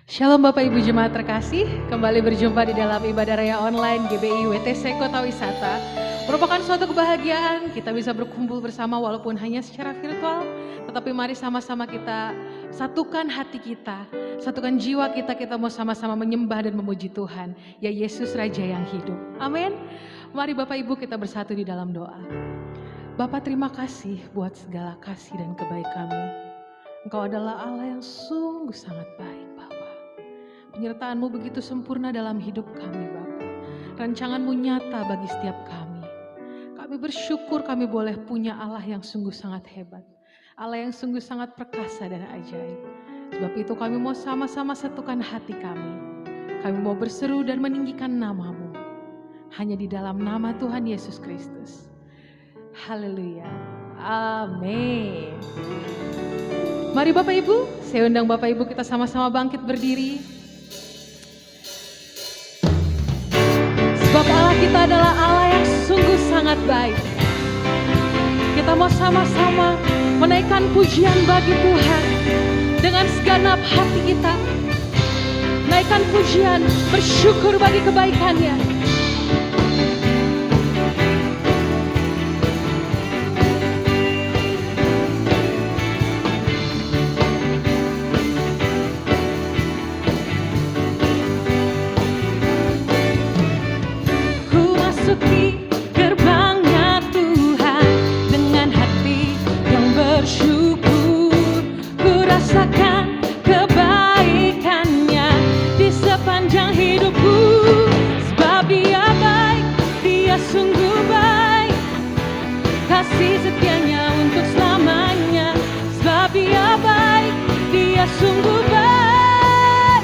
Shalom Bapak Ibu Jemaat terkasih, kembali berjumpa di dalam ibadah raya online GBI WTC Kota Wisata. Merupakan suatu kebahagiaan kita bisa berkumpul bersama walaupun hanya secara virtual, tetapi mari sama-sama kita satukan hati kita, satukan jiwa kita mau sama-sama menyembah dan memuji Tuhan, ya Yesus Raja yang hidup. Amin. Mari Bapak Ibu kita bersatu di dalam doa. Bapa, terima kasih buat segala kasih dan kebaikan-Mu. Engkau adalah Allah yang sungguh sangat baik, Bapa. Penyertaan-Mu begitu sempurna dalam hidup kami, Bapa. Rancangan-Mu nyata bagi setiap kami. Kami bersyukur kami boleh punya Allah yang sungguh sangat hebat. Allah yang sungguh sangat perkasa dan ajaib. Sebab itu kami mau sama-sama satukan hati kami. Kami mau berseru dan meninggikan nama-Mu. Hanya di dalam nama Tuhan Yesus Kristus. Haleluya. Amin. Mari Bapak Ibu, saya undang Bapak Ibu kita sama-sama bangkit berdiri. Sebab Allah kita adalah Allah yang sungguh sangat baik. Kita mau sama-sama menaikkan pujian bagi Tuhan dengan segenap hati kita. Naikkan pujian, bersyukur bagi kebaikan-Nya. Gerbangnya Tuhan dengan hati yang bersyukur, ku rasakan kebaikannya di sepanjang hidupku. Sebab Dia baik, Dia sungguh baik, kasih setianya untuk selamanya. Sebab Dia baik, Dia sungguh baik,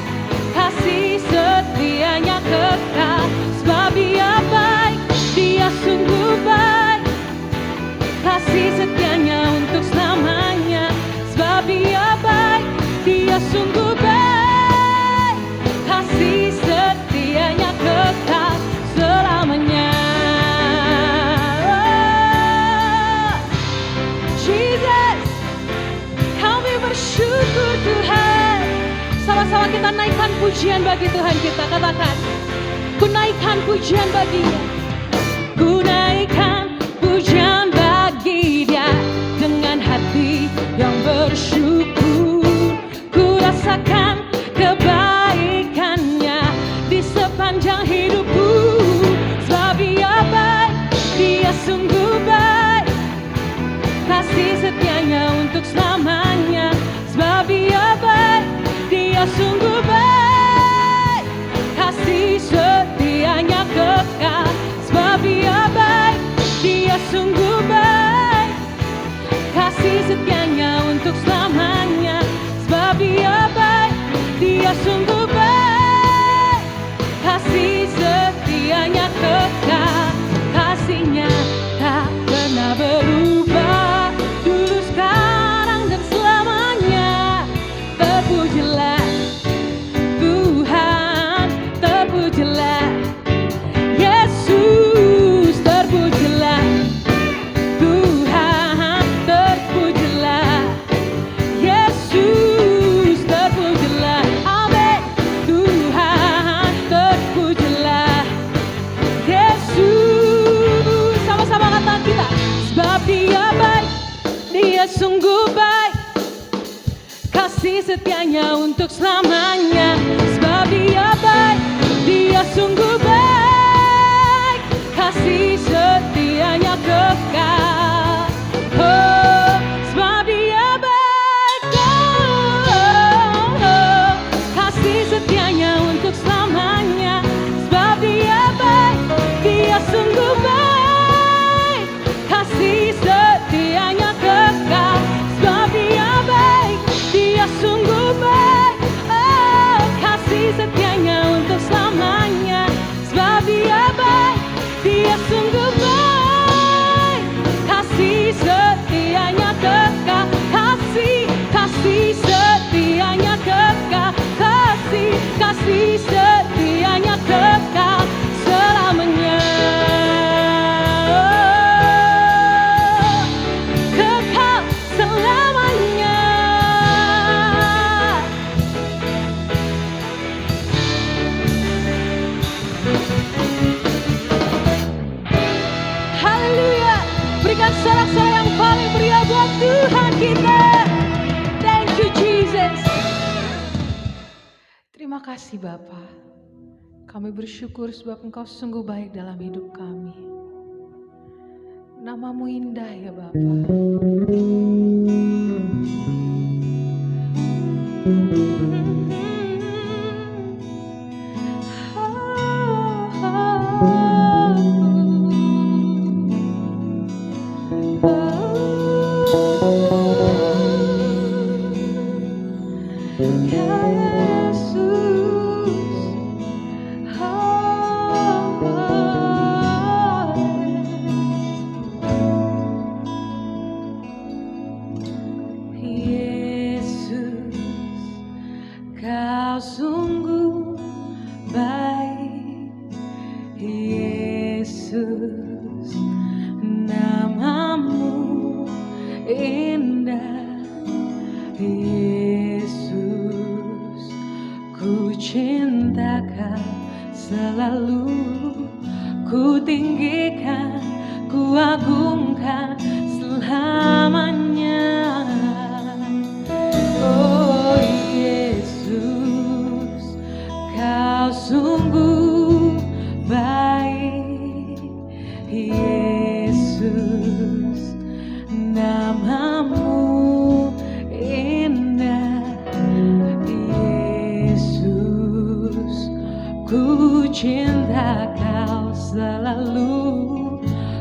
kasih setianya kekal. Sebab Dia baik, Dia sungguh baik, kasih setianya untuk selamanya. Sebab Dia baik, Dia sungguh baik, kasih setianya kekal selamanya. Oh, Jesus, kami bersyukur Tuhan. Sama-sama kita naikkan pujian bagi Tuhan kita. Katakan, ku naikkan pujian bagi-Nya. Ku naikkan pujian bagi Dia dengan hati yang bersyukur. Ku rasakan kebaikannya di sepanjang hidupku. Sebab Dia baik, Dia sungguh baik, kasih setianya untuk selamanya. Sebab Dia baik, Dia sungguh baik, kasih setianya kekal. Sebab Dia baik, Dia sungguh baik, kasih setianya untuk selamanya. Sebab Dia baik, Dia sungguh baik, kasih setianya kekal. Kasih-Nya tak pernah berubah, dulu, sekarang, dan selamanya. Terpujilah Tuhan, terpujilah Yesus, terpujilah Tuhan, terpujilah Yesus, terpujilah. Amin. Tuhan, terpujilah Yesus. Sama-sama katakan kita. Sebab Dia baik, Dia sungguh baik, kasih setianya untuk selamanya. Sebab Dia baik, Dia sungguh baik, kasih setianya kekal. Oh, sebab Dia baik, oh, kasih setianya untuk selamanya. Sebab Dia baik, Dia sungguh baik, kasih setianya kekal. Sebab Dia baik, Dia sungguh baik, oh, kasih setianya untuk selamanya. Sebab Dia baik, Dia sungguh baik, kasih setianya kekal. Kasih setianya kekal. Kasih setianya kekal selamanya. Kekal selamanya. Terima kasih Bapa. Kami bersyukur sebab Engkau sungguh baik dalam hidup kami. Namamu indah ya Bapa. Kau sungguh baik, Yesus, namamu indah, Yesus, ku cinta Kau selalu, ku tinggikan, ku agungkan selamanya. Oh Yesus, Kau sungguh baik, Yesus, namamu indah, Yesus, ku cinta Kau selalu,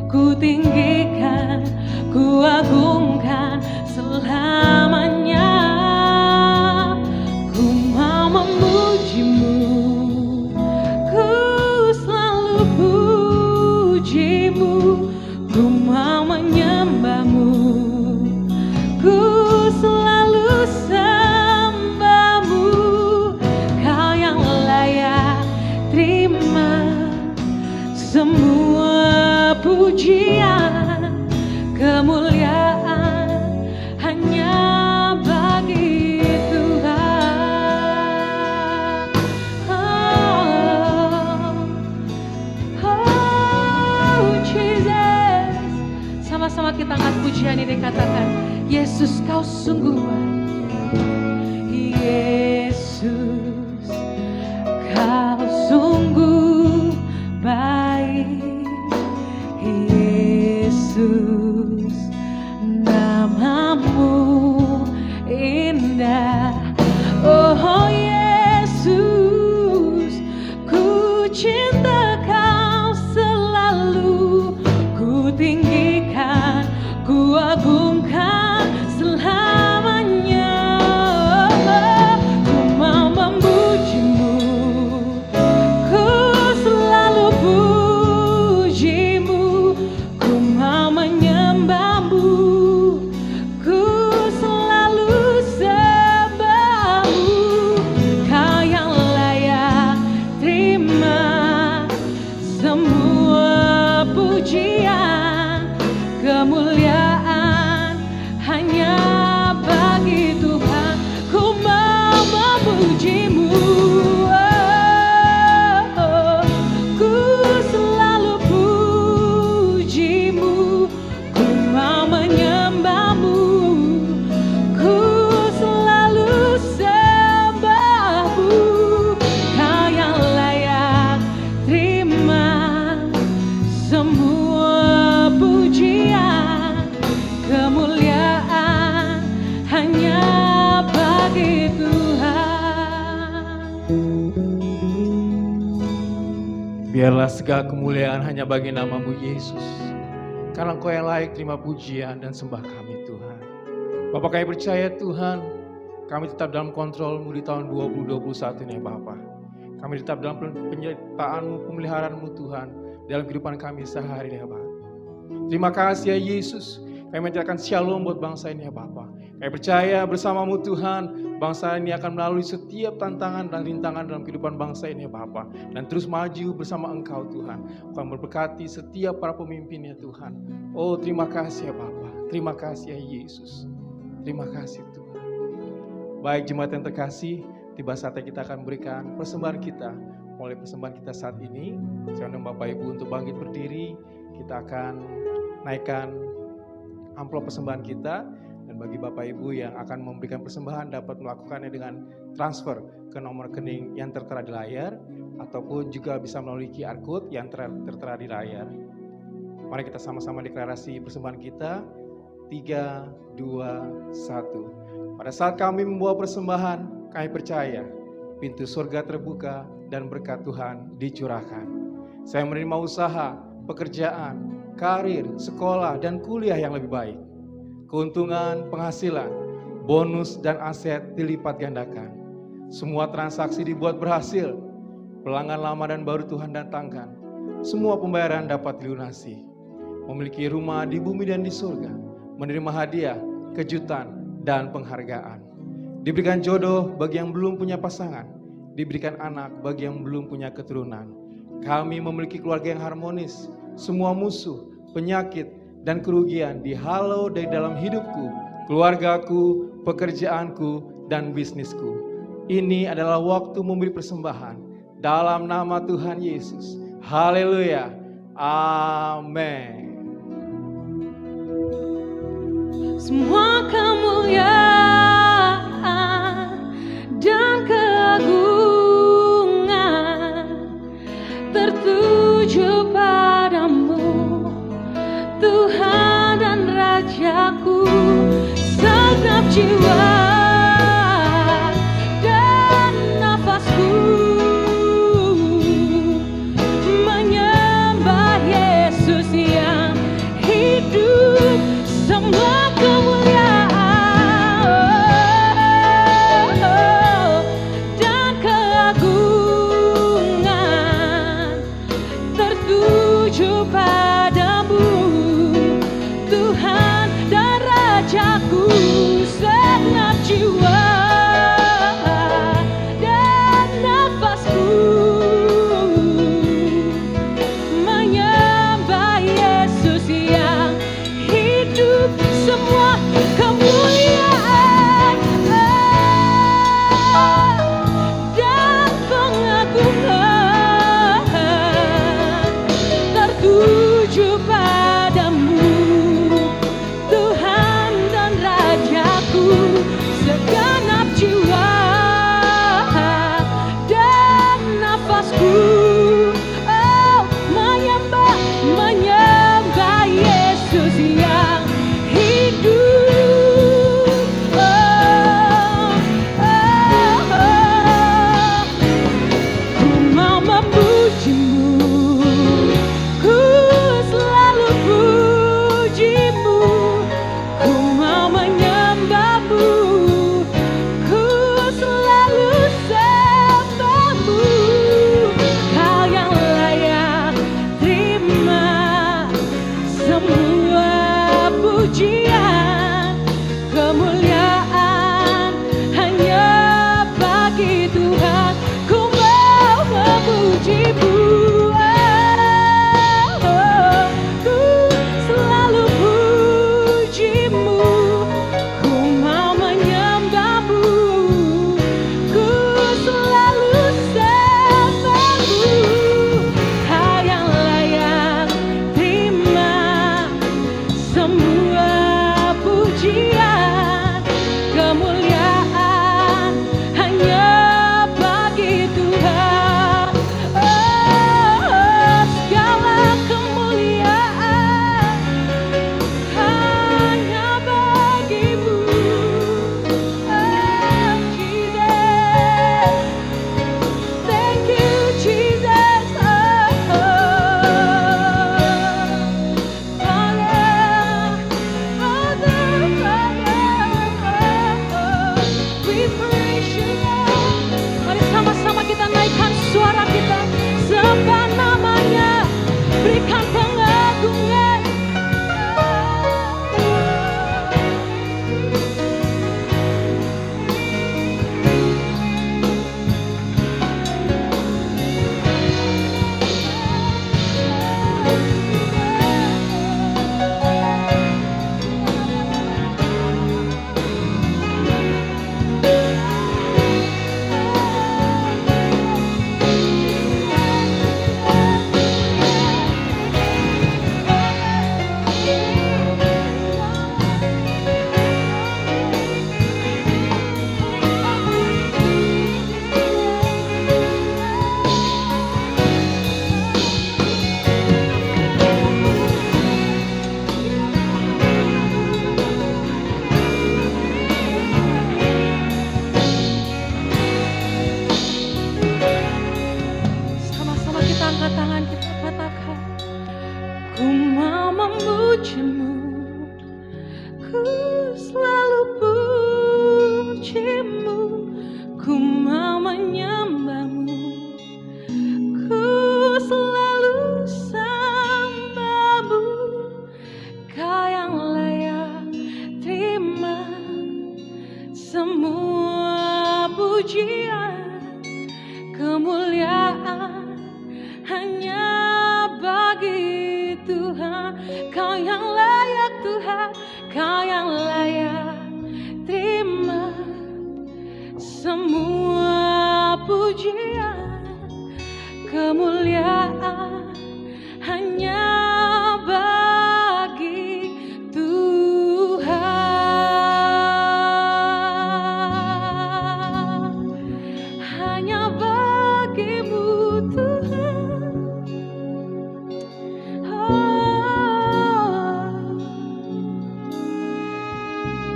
ku tinggikan, ku agungkan selamanya. Ku mau memujimu, ku selalu pujimu, ku mau menyembahmu, ku selalu sembahmu. Kau yang layak terima semua pujian, kemuliaan hanya bagi Tuhan. Oh Jesus, sama-sama kita angkat pujian ini, katakan Yesus Kau sungguh baik, Yesus Kau sungguh baik, Yesus, namamu indah. Oh Yesus, ku cinta Kau selalu, ku tinggikan, ku agungkan selamanya. Ku mau memujimu, ku selalu pujimu, ku mau menyembahmu, ku selalu sembahmu. Kau yang layak terima semua pujian, kemuliaan hanya bagi Tuhan. Ku mau memujimu, oh, ku selalu pujimu, ku mau menyembahmu, ku selalu sembahmu. Kau yang layak terima semua pujian, kemuliaan hanya bagi Tuhan. Biarlah segala kemuliaan hanya bagi namamu Yesus, karena Engkau yang layak terima pujian dan sembah kami Tuhan. Bapa, kami percaya Tuhan, kami tetap dalam kontrol-Mu di tahun 2021 ini Bapa. Kami tetap dalam penyertaan-Mu, pemeliharaanmu Tuhan, dalam kehidupan kami sehari ini Bapa. Terima kasih ya Yesus, kami menyatakan shalom buat bangsa ini ya Bapa. Kami percaya bersama-Mu Tuhan, bangsa ini akan melalui setiap tantangan dan rintangan dalam kehidupan bangsa ini ya Bapa. Dan terus maju bersama Engkau Tuhan. Engkau memberkati setiap para pemimpinnya Tuhan. Oh terima kasih ya Bapa, terima kasih ya Yesus. Terima kasih Tuhan. Baik jemaat yang terkasih, tiba saatnya kita akan memberikan persembahan kita. Mulai persembahan kita saat ini, saya undang Bapak Ibu untuk bangkit berdiri. Kita akan naikkan amplop persembahan kita. Dan Dan bagi Bapak Ibu yang akan memberikan persembahan dapat melakukannya dengan transfer ke nomor rekening yang tertera di layar ataupun juga bisa melalui QR Code yang tertera di layar. Mari kita sama-sama deklarasi persembahan kita. 3, 2, 1. Pada saat kami membawa persembahan, kami percaya pintu surga terbuka dan berkat Tuhan dicurahkan. Saya menerima usaha, pekerjaan, karir, sekolah, dan kuliah yang lebih baik. Keuntungan, penghasilan, bonus, dan aset dilipat gandakan. Semua transaksi dibuat berhasil. Pelanggan lama dan baru Tuhan datangkan. Semua pembayaran dapat dilunasi. Memiliki rumah di bumi dan di surga. Menerima hadiah, kejutan, dan penghargaan. Diberikan jodoh bagi yang belum punya pasangan. Diberikan anak bagi yang belum punya keturunan. Kami memiliki keluarga yang harmonis. Semua musuh, penyakit, dan kerugian dihalau dari dalam hidupku, keluargaku, pekerjaanku, dan bisnisku. Ini adalah waktu memberi persembahan dalam nama Tuhan Yesus. Haleluya. Amin. Semua kemuliaan dan keagungan tertuju padamu, Tuhan dan Rajaku. Segenap jiwa dan nafasku menyembah Yesus yang hidup. Semua kemuliaan dan keagungan tertuju padamu, Tuhan dan Rajaku. Segenap jiwa dan nafasku menyembah Yesus yang hidup. Semua kemuliaan dan pengagungan tertuju padamu, Tuhan dan Rajaku. Segenap jiwa dan nafasku menyembah Yesus yang hidup. Ku mau memujimu, ku selalu pujimu. Ku mau menyembahmu, ku selalu sembahmu. Kau yang layak terima semua pujian, kemuliaan hanya bagi Tuhan. Ku mau memujimu, ku selalu pujimu. Ku mau menyembahmu, ku selalu sembahmu. Kau yang layak terima semua pujian, kemuliaan hanya bagi Tuhan. Segala kemuliaan hanya bagimu, Jesus. Thank you, Jesus. We praise you, Lord. Mari sama-sama kita naikkan suara kita, sembah namanya, berikan pengagungan. Kau yang layak Tuhan, Kau yang layak terima semua pujian, kemuliaan hanya bagi Tuhan, hanya bagimu Tuhan.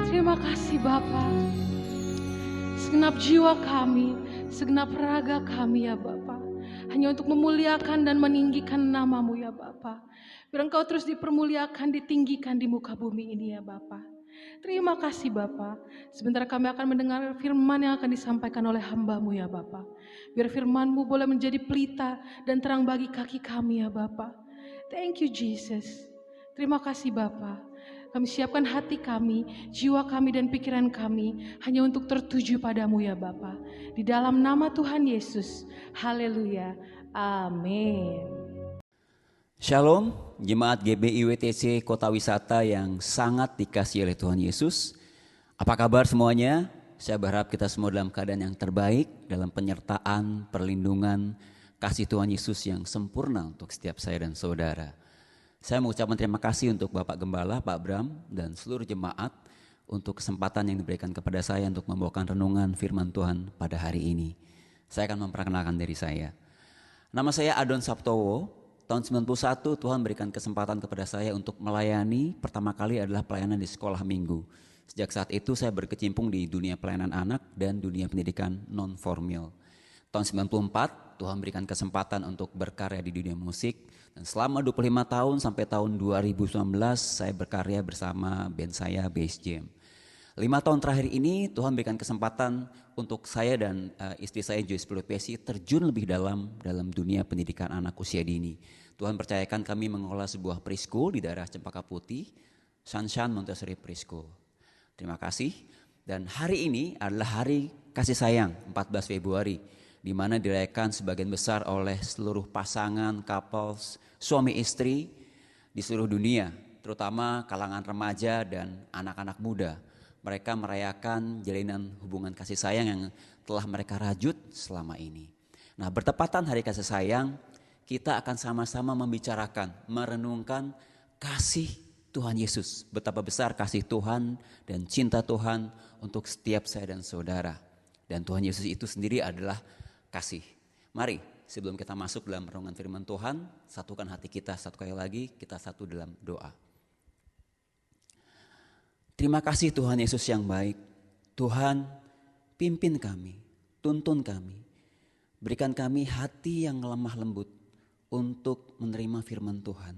Terima kasih Bapa. Segenap jiwa kami, segenap raga kami ya Bapa, hanya untuk memuliakan dan meninggikan nama-Mu ya Bapa. Biar Engkau terus dipermuliakan, ditinggikan di muka bumi ini ya Bapa. Terima kasih Bapa. Sebentar kami akan mendengar firman yang akan disampaikan oleh hamba-Mu ya Bapa. Biar firman-Mu boleh menjadi pelita dan terang bagi kaki kami ya Bapa. Thank you Jesus. Terima kasih Bapa. Kami siapkan hati kami, jiwa kami dan pikiran kami hanya untuk tertuju padamu ya Bapa. Di dalam nama Tuhan Yesus. Haleluya. Amin. Shalom, Jemaat GBI WTC Kota Wisata yang sangat dikasihi oleh Tuhan Yesus. Apa kabar semuanya? Saya berharap kita semua dalam keadaan yang terbaik, dalam penyertaan, perlindungan, kasih Tuhan Yesus yang sempurna untuk setiap saya dan saudara. Saya mengucapkan terima kasih untuk Bapak Gembala, Pak Bram, dan seluruh jemaat untuk kesempatan yang diberikan kepada saya untuk membawakan renungan firman Tuhan pada hari ini. Saya akan memperkenalkan diri saya. Nama saya Adon Saptowo. Tahun 91 Tuhan berikan kesempatan kepada saya untuk melayani, pertama kali adalah pelayanan di sekolah minggu. Sejak saat itu saya berkecimpung di dunia pelayanan anak dan dunia pendidikan non-formal. Tahun 94 Tuhan berikan kesempatan untuk berkarya di dunia musik. Dan selama 25 tahun sampai tahun 2019 saya berkarya bersama band saya Bass Jam. 5 tahun terakhir ini Tuhan berikan kesempatan untuk saya dan istri saya Joyce Pelupesi terjun lebih dalam dunia pendidikan anak usia dini. Tuhan percayakan kami mengelola sebuah preschool di daerah Cempaka Putih, Sunshine Montessori Preschool. Terima kasih. Dan hari ini adalah hari kasih sayang 14 Februari. Di mana dirayakan sebagian besar oleh seluruh pasangan, couples, suami istri di seluruh dunia, terutama kalangan remaja dan anak-anak muda. Mereka merayakan jalinan hubungan kasih sayang yang telah mereka rajut selama ini. Nah, bertepatan hari kasih sayang, kita akan sama-sama membicarakan, merenungkan kasih Tuhan Yesus. Betapa besar kasih Tuhan dan cinta Tuhan untuk setiap saya dan saudara. Dan Tuhan Yesus itu sendiri adalah kasih. Mari sebelum kita masuk dalam renungan firman Tuhan, satukan hati kita satu kali lagi, kita satu dalam doa. Terima kasih Tuhan Yesus yang baik. Tuhan pimpin kami, tuntun kami. Berikan kami hati yang lemah lembut untuk menerima firman Tuhan.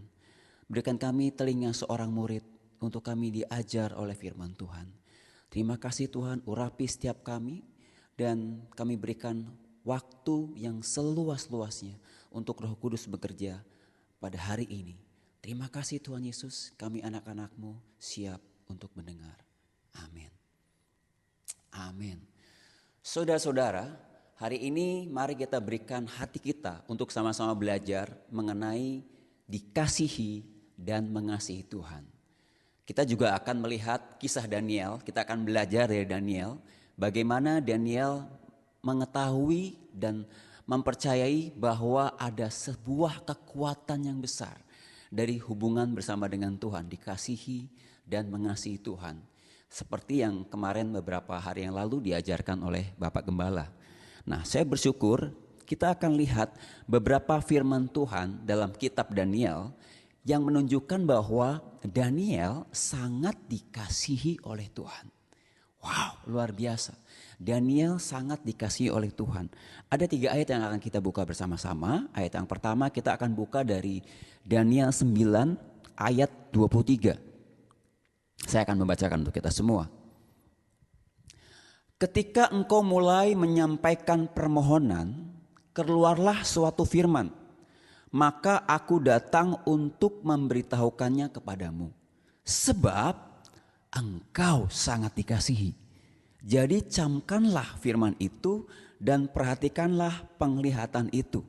Berikan kami telinga seorang murid untuk kami diajar oleh firman Tuhan. Terima kasih Tuhan, urapi setiap kami dan kami berikan waktu yang seluas-luasnya untuk Roh Kudus bekerja pada hari ini. Terima kasih Tuhan Yesus, kami anak-anak-Mu siap untuk mendengar. Amin. Amin. Saudara-saudara, hari ini mari kita berikan hati kita untuk sama-sama belajar mengenai dikasihi dan mengasihi Tuhan. Kita juga akan melihat kisah Daniel, kita akan belajar dari Daniel, bagaimana Daniel mengetahui dan mempercayai bahwa ada sebuah kekuatan yang besar dari hubungan bersama dengan Tuhan, dikasihi dan mengasihi Tuhan. Seperti yang kemarin beberapa hari yang lalu diajarkan oleh Bapak Gembala. Nah, saya bersyukur kita akan lihat beberapa firman Tuhan dalam kitab Daniel yang menunjukkan bahwa Daniel sangat dikasihi oleh Tuhan. Wow, luar biasa. Daniel sangat dikasihi oleh Tuhan. Ada 3 ayat yang akan kita buka bersama-sama. Ayat yang pertama kita akan buka dari Daniel 9 ayat 23. Saya akan membacakan untuk kita semua. Ketika engkau mulai menyampaikan permohonan, keluarlah suatu firman, maka aku datang untuk memberitahukannya kepadamu. Sebab engkau sangat dikasihi. Jadi camkanlah firman itu dan perhatikanlah penglihatan itu.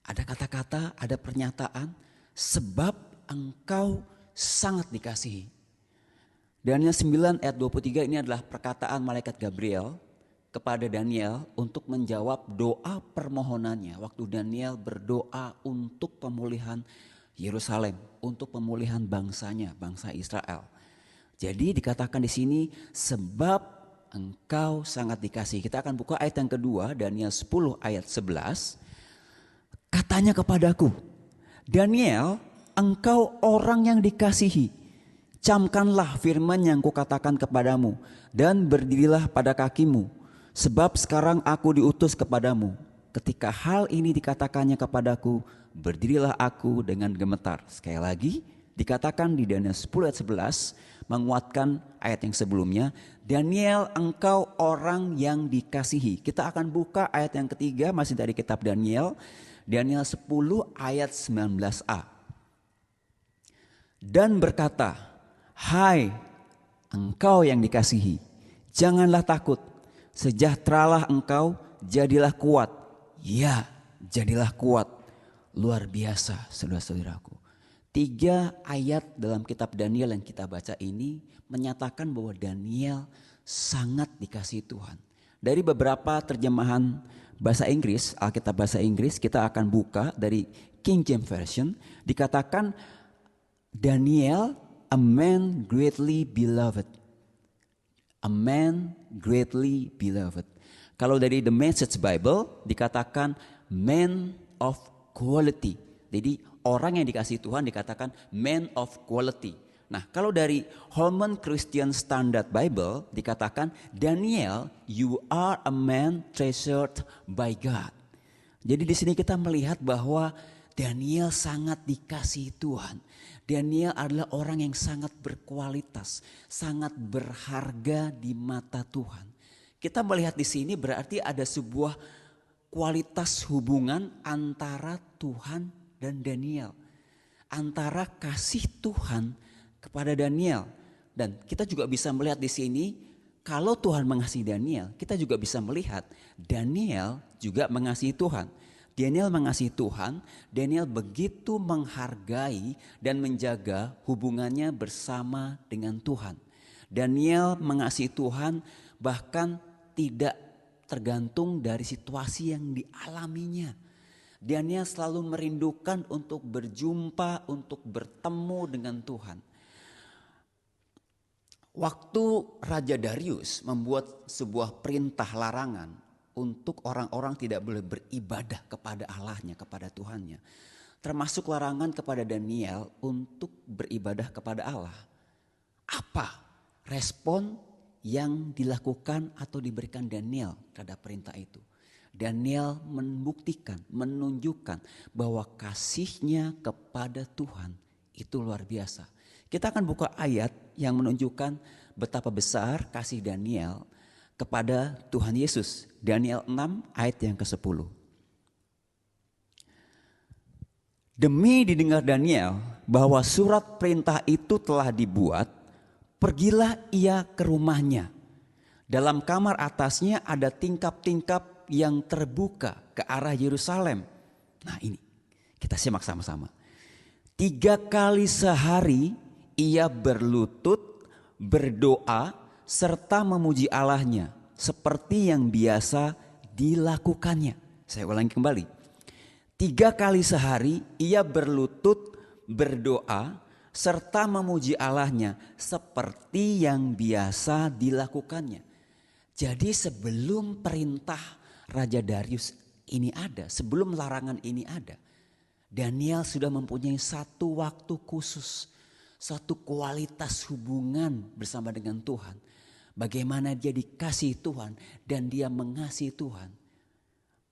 Ada kata-kata, ada pernyataan, sebab engkau sangat dikasihi. Daniel 9 ayat 23 ini adalah perkataan malaikat Gabriel kepada Daniel untuk menjawab doa permohonannya waktu Daniel berdoa untuk pemulihan Yerusalem, untuk pemulihan bangsanya, bangsa Israel. Jadi dikatakan di sini sebab engkau sangat dikasihi. Kita akan buka ayat yang kedua, Daniel 10 ayat 11. Katanya kepadaku, Daniel, engkau orang yang dikasihi. Camkanlah firman yang kukatakan kepadamu dan berdirilah pada kakimu. Sebab sekarang aku diutus kepadamu. Ketika hal ini dikatakannya kepadaku, berdirilah aku dengan gemetar. Sekali lagi dikatakan di Daniel 10 ayat 11 menguatkan ayat yang sebelumnya. Daniel, engkau orang yang dikasihi. Kita akan buka ayat yang ketiga masih dari kitab Daniel. Daniel 10 ayat 19a. Dan berkata, hai engkau yang dikasihi, janganlah takut, sejahteralah engkau, jadilah kuat. Ya, jadilah kuat. Luar biasa saudara-saudaraku. 3 ayat dalam kitab Daniel yang kita baca ini menyatakan bahwa Daniel sangat dikasihi Tuhan. Dari beberapa terjemahan bahasa Inggris, Alkitab bahasa Inggris, kita akan buka dari King James Version, dikatakan Daniel, a man greatly beloved. A man greatly beloved. Kalau dari The Message Bible dikatakan man of quality. Jadi orang yang dikasihi Tuhan dikatakan man of quality. Nah, kalau dari Holman Christian Standard Bible dikatakan Daniel, you are a man treasured by God. Jadi di sini kita melihat bahwa Daniel sangat dikasihi Tuhan. Daniel adalah orang yang sangat berkualitas, sangat berharga di mata Tuhan. Kita melihat di sini berarti ada sebuah kualitas hubungan antara Tuhan dan Daniel. Antara kasih Tuhan kepada Daniel. Dan kita juga bisa melihat di sini kalau Tuhan mengasihi Daniel, kita juga bisa melihat Daniel juga mengasihi Tuhan. Daniel mengasihi Tuhan, Daniel begitu menghargai dan menjaga hubungannya bersama dengan Tuhan. Daniel mengasihi Tuhan bahkan tidak tergantung dari situasi yang dialaminya. Daniel selalu merindukan untuk berjumpa, untuk bertemu dengan Tuhan. Waktu Raja Darius membuat sebuah perintah larangan untuk orang-orang tidak boleh beribadah kepada Allahnya, kepada Tuhannya. Termasuk larangan kepada Daniel untuk beribadah kepada Allah. Apa respon yang dilakukan atau diberikan Daniel terhadap perintah itu? Daniel membuktikan, menunjukkan bahwa kasihnya kepada Tuhan itu luar biasa. Kita akan buka ayat yang menunjukkan betapa besar kasih Daniel kepada Tuhan Yesus. Daniel 6 ayat yang ke-10. Demi didengar Daniel bahwa surat perintah itu telah dibuat, pergilah ia ke rumahnya. Dalam kamar atasnya ada tingkap-tingkap yang terbuka ke arah Yerusalem. Nah ini kita simak sama-sama. 3 kali sehari ia berlutut, berdoa, serta memuji Allahnya seperti yang biasa dilakukannya. Saya ulangi kembali. 3 kali sehari ia berlutut, berdoa, serta memuji Allahnya seperti yang biasa dilakukannya. Jadi sebelum perintah Raja Darius ini ada, sebelum larangan ini ada, Daniel sudah mempunyai satu waktu khusus, satu kualitas hubungan bersama dengan Tuhan. Bagaimana dia dikasihi Tuhan dan dia mengasihi Tuhan.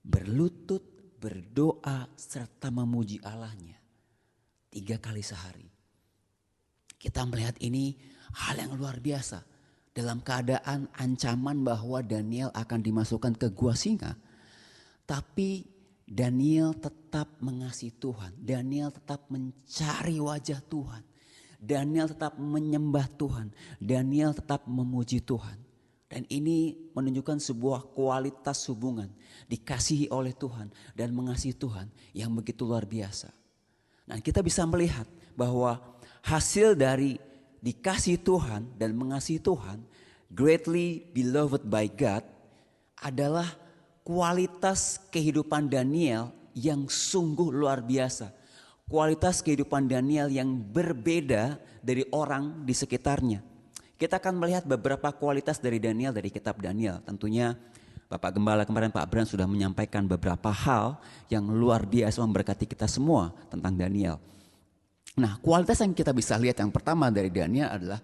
Berlutut, berdoa, serta memuji Allahnya 3 kali sehari. Kita melihat ini hal yang luar biasa. Dalam keadaan ancaman bahwa Daniel akan dimasukkan ke gua singa. Tapi Daniel tetap mengasihi Tuhan. Daniel tetap mencari wajah Tuhan. Daniel tetap menyembah Tuhan. Daniel tetap memuji Tuhan. Dan ini menunjukkan sebuah kualitas hubungan. Dikasihi oleh Tuhan dan mengasihi Tuhan yang begitu luar biasa. Nah, kita bisa melihat bahwa hasil dari dikasih Tuhan dan mengasihi Tuhan, greatly beloved by God, adalah kualitas kehidupan Daniel yang sungguh luar biasa. Kualitas kehidupan Daniel yang berbeda dari orang di sekitarnya. Kita akan melihat beberapa kualitas dari Daniel dari kitab Daniel. Tentunya Bapak Gembala kemarin, Pak Bran sudah menyampaikan beberapa hal yang luar biasa memberkati kita semua tentang Daniel. Nah, kualitas yang kita bisa lihat yang pertama dari Daniel adalah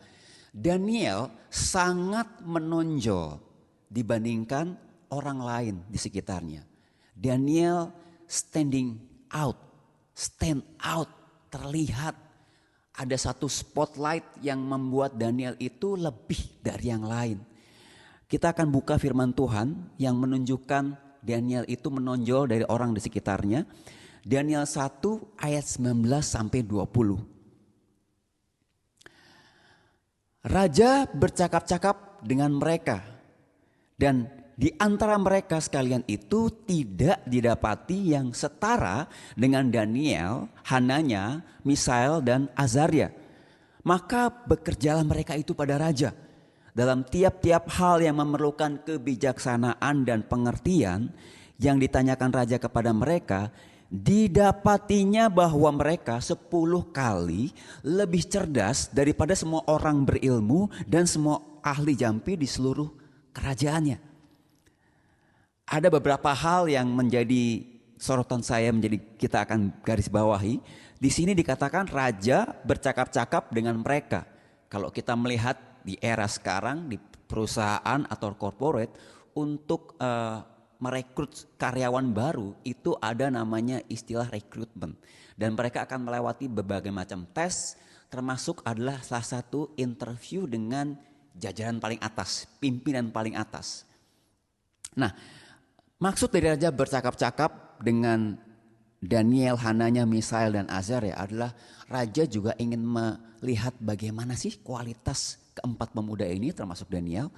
Daniel sangat menonjol dibandingkan orang lain di sekitarnya. Daniel stand out, terlihat. Ada satu spotlight yang membuat Daniel itu lebih dari yang lain. Kita akan buka firman Tuhan yang menunjukkan Daniel itu menonjol dari orang di sekitarnya. Daniel 1 ayat 19 sampai 20. Raja bercakap-cakap dengan mereka, dan di antara mereka sekalian itu tidak didapati yang setara dengan Daniel, Hananya, Misael, dan Azaria. Maka bekerjalah mereka itu pada raja dalam tiap-tiap hal yang memerlukan kebijaksanaan dan pengertian yang ditanyakan raja kepada mereka. Didapatinya bahwa mereka 10 kali lebih cerdas daripada semua orang berilmu dan semua ahli jampi di seluruh kerajaannya. Ada beberapa hal yang menjadi sorotan saya, menjadi kita akan garis bawahi. Di sini dikatakan raja bercakap-cakap dengan mereka. Kalau kita melihat di era sekarang di perusahaan atau corporate untuk merekrut karyawan baru itu ada namanya istilah rekrutmen, dan mereka akan melewati berbagai macam tes, termasuk adalah salah satu interview dengan jajaran paling atas, pimpinan paling atas. Nah, maksud dari raja bercakap-cakap dengan Daniel, Hananya, Misael, dan Azaria adalah raja juga ingin melihat bagaimana sih kualitas keempat pemuda ini termasuk Daniel.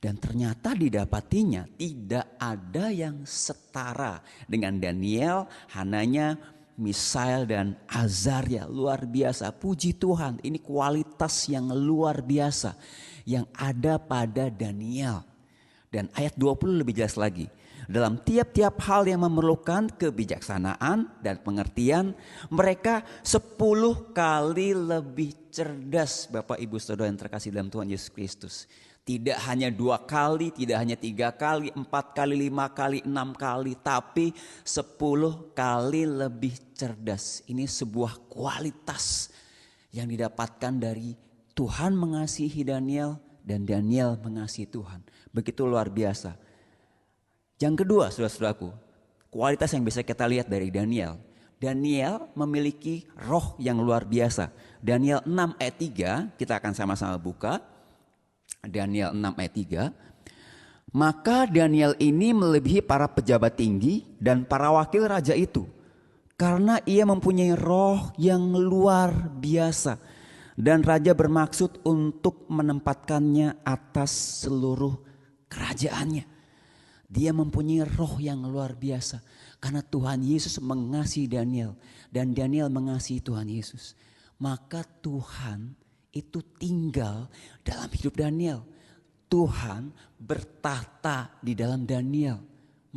Dan ternyata didapatinya tidak ada yang setara dengan Daniel, Hananya, Misael, dan Azaria. Luar biasa, puji Tuhan, ini kualitas yang luar biasa yang ada pada Daniel. Dan ayat 20 lebih jelas lagi. Dalam tiap-tiap hal yang memerlukan kebijaksanaan dan pengertian, mereka 10 kali lebih cerdas, Bapak Ibu Saudara yang terkasih dalam Tuhan Yesus Kristus. Tidak hanya 2 kali, tidak hanya 3 kali, 4 kali, 5 kali, 6 kali, tapi 10 kali lebih cerdas. Ini sebuah kualitas yang didapatkan dari Tuhan mengasihi Daniel dan Daniel mengasihi Tuhan. Begitu luar biasa. Yang kedua, saudara-saudaraku, kualitas yang bisa kita lihat dari Daniel. Daniel memiliki roh yang luar biasa. Daniel 6 ayat 3, kita akan sama-sama buka. Daniel 6 ayat 3. Maka Daniel ini melebihi para pejabat tinggi dan para wakil raja itu, karena ia mempunyai roh yang luar biasa, dan raja bermaksud untuk menempatkannya atas seluruh kerajaannya. Dia mempunyai roh yang luar biasa karena Tuhan Yesus mengasihi Daniel dan Daniel mengasihi Tuhan Yesus. Maka Tuhan itu tinggal dalam hidup Daniel. Tuhan bertahta di dalam Daniel.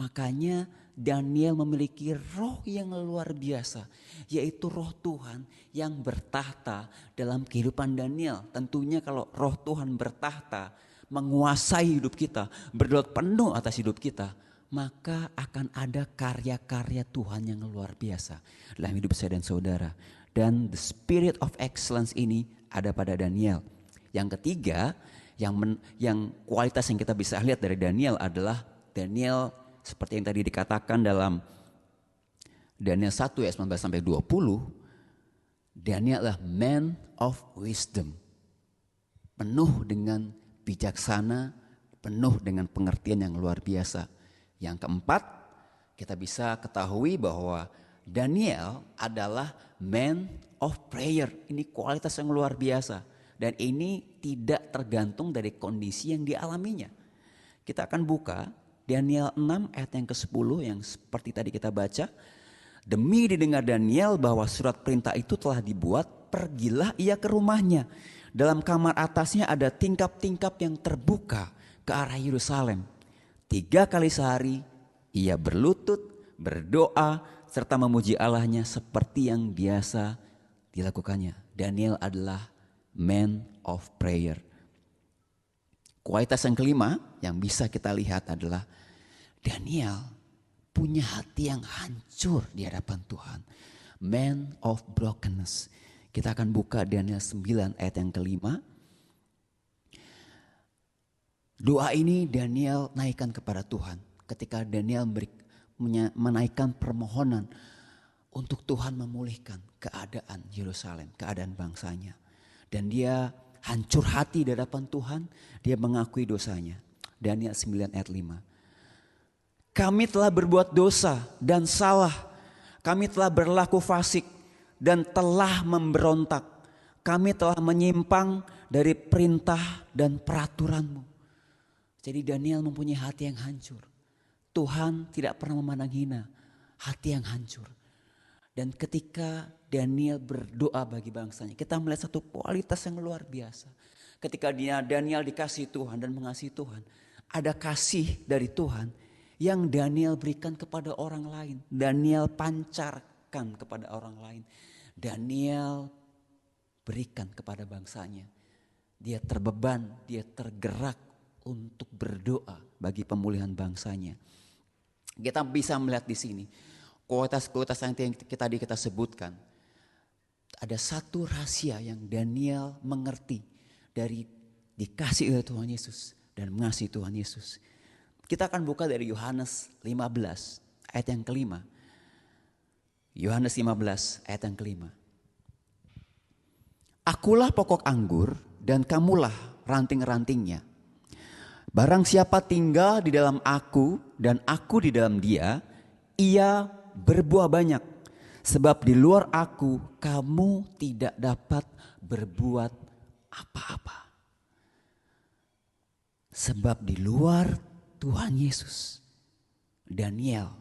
Makanya Daniel memiliki roh yang luar biasa, yaitu roh Tuhan yang bertahta dalam kehidupan Daniel. Tentunya kalau roh Tuhan bertahta, menguasai hidup kita, berdaulat penuh atas hidup kita, maka akan ada karya-karya Tuhan yang luar biasa dalam hidup saya dan saudara. Dan the spirit of excellence ini ada pada Daniel. Yang ketiga, yang kualitas yang kita bisa lihat dari Daniel adalah Daniel seperti yang tadi dikatakan dalam Daniel 1 ayat 19 sampai 20, Daniel adalah man of wisdom. Penuh dengan bijaksana, penuh dengan pengertian yang luar biasa. Yang keempat, kita bisa ketahui bahwa Daniel adalah man of prayer. Ini kualitas yang luar biasa. Dan ini tidak tergantung dari kondisi yang dialaminya. Kita akan buka Daniel 6 ayat yang ke-10 yang seperti tadi kita baca. Demi didengar Daniel bahwa surat perintah itu telah dibuat, pergilah ia ke rumahnya. Dalam kamar atasnya ada tingkap-tingkap yang terbuka ke arah Yerusalem. 3 kali sehari ia berlutut, berdoa, serta memuji Allahnya seperti yang biasa dilakukannya. Daniel adalah man of prayer. Kualitas yang kelima yang bisa kita lihat adalah Daniel punya hati yang hancur di hadapan Tuhan. Man of brokenness. Kita akan buka Daniel 9 ayat yang kelima. Doa ini Daniel naikkan kepada Tuhan. Ketika Daniel menaikkan permohonan untuk Tuhan memulihkan keadaan Yerusalem, keadaan bangsanya. Dan dia hancur hati di hadapan Tuhan, dia mengakui dosanya. Daniel 9 ayat 5. Kami telah berbuat dosa dan salah. Kami telah berlaku fasik dan telah memberontak. Kami telah menyimpang dari perintah dan peraturan-Mu. Jadi Daniel mempunyai hati yang hancur. Tuhan tidak pernah memandang hina, hati yang hancur. Dan ketika Daniel berdoa bagi bangsanya, kita melihat satu kualitas yang luar biasa. Ketika Daniel dikasihi Tuhan dan mengasihi Tuhan, ada kasih dari Tuhan yang Daniel berikan kepada orang lain. Daniel pancarkan kepada orang lain. Daniel berikan kepada bangsanya. Dia terbeban, dia tergerak untuk berdoa bagi pemulihan bangsanya. Kita bisa melihat di sini kualitas-kualitas yang tadi kita sebutkan. Ada satu rahasia yang Daniel mengerti dari dikasih oleh Tuhan Yesus dan mengasihi Tuhan Yesus. Kita akan buka dari Yohanes 15 ayat yang kelima. Yohanes 15 ayat yang kelima. Akulah pokok anggur dan kamulah ranting-rantingnya. Barang siapa tinggal di dalam aku dan aku di dalam dia, ia berbuah banyak. Sebab di luar aku kamu tidak dapat berbuat apa-apa. Sebab di luar Tuhan Yesus, Daniel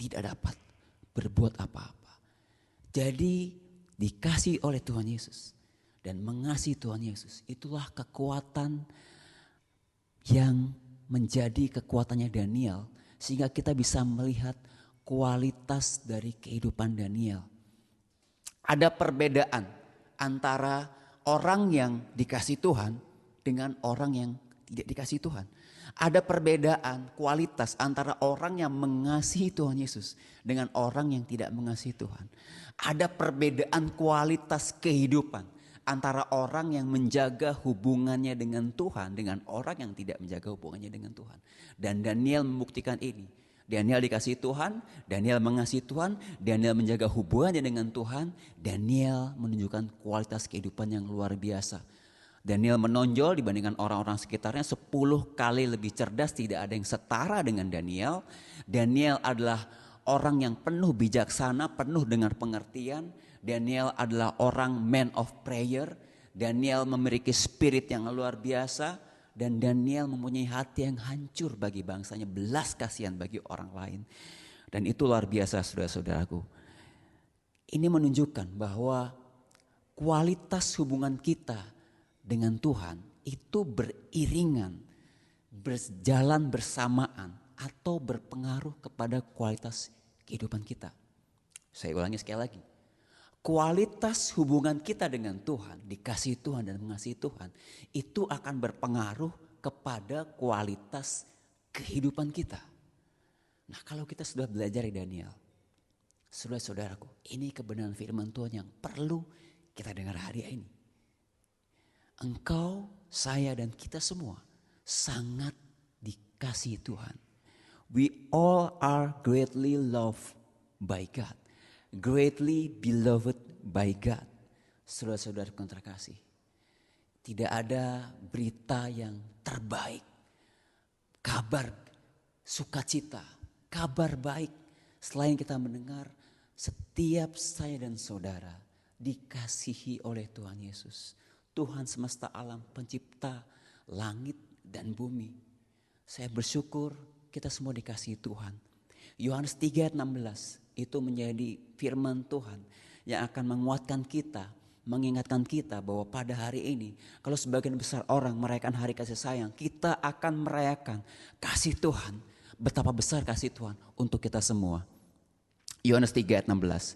tidak dapat berbuat apa-apa. Jadi dikasih oleh Tuhan Yesus dan mengasihi Tuhan Yesus, itulah kekuatan yang menjadi kekuatannya Daniel, sehingga kita bisa melihat kualitas dari kehidupan Daniel. Ada perbedaan antara orang yang dikasih Tuhan dengan orang yang tidak dikasih Tuhan. Ada perbedaan kualitas antara orang yang mengasihi Tuhan Yesus dengan orang yang tidak mengasihi Tuhan. Ada perbedaan kualitas kehidupan antara orang yang menjaga hubungannya dengan Tuhan dengan orang yang tidak menjaga hubungannya dengan Tuhan. Dan Daniel membuktikan ini. Daniel dikasihi Tuhan, Daniel mengasihi Tuhan, Daniel menjaga hubungannya dengan Tuhan. Daniel menunjukkan kualitas kehidupan yang luar biasa. Daniel menonjol dibandingkan orang-orang sekitarnya 10 kali lebih cerdas, tidak ada yang setara dengan Daniel. Daniel adalah orang yang penuh bijaksana, penuh dengan pengertian. Daniel adalah orang man of prayer. Daniel memiliki spirit yang luar biasa. Dan Daniel mempunyai hati yang hancur bagi bangsanya, belas kasihan bagi orang lain. Dan itu luar biasa saudara-saudaraku. Ini menunjukkan bahwa kualitas hubungan kita dengan Tuhan itu beriringan, berjalan bersamaan atau berpengaruh kepada kualitas kehidupan kita. Saya ulangi sekali lagi. Kualitas hubungan kita dengan Tuhan, dikasihi Tuhan dan mengasihi Tuhan, itu akan berpengaruh kepada kualitas kehidupan kita. Nah, kalau kita sudah belajar dari Daniel, saudara-saudaraku, ini kebenaran firman Tuhan yang perlu kita dengar hari ini. Engkau, saya dan kita semua sangat dikasihi Tuhan. We all are greatly loved by God. Greatly beloved by God. Saudara-saudara yang terkasih, tidak ada berita yang terbaik, kabar sukacita, kabar baik selain kita mendengar setiap saya dan saudara dikasihi oleh Tuhan Yesus, Tuhan semesta alam, pencipta langit dan bumi. Saya bersyukur kita semua dikasihi Tuhan. Yohanes 3 ayat 16 itu menjadi firman Tuhan yang akan menguatkan kita mengingatkan kita bahwa pada hari ini, kalau sebagian besar orang merayakan hari kasih sayang, kita akan merayakan kasih Tuhan. Betapa besar kasih Tuhan untuk kita semua. Yohanes 3 ayat 16.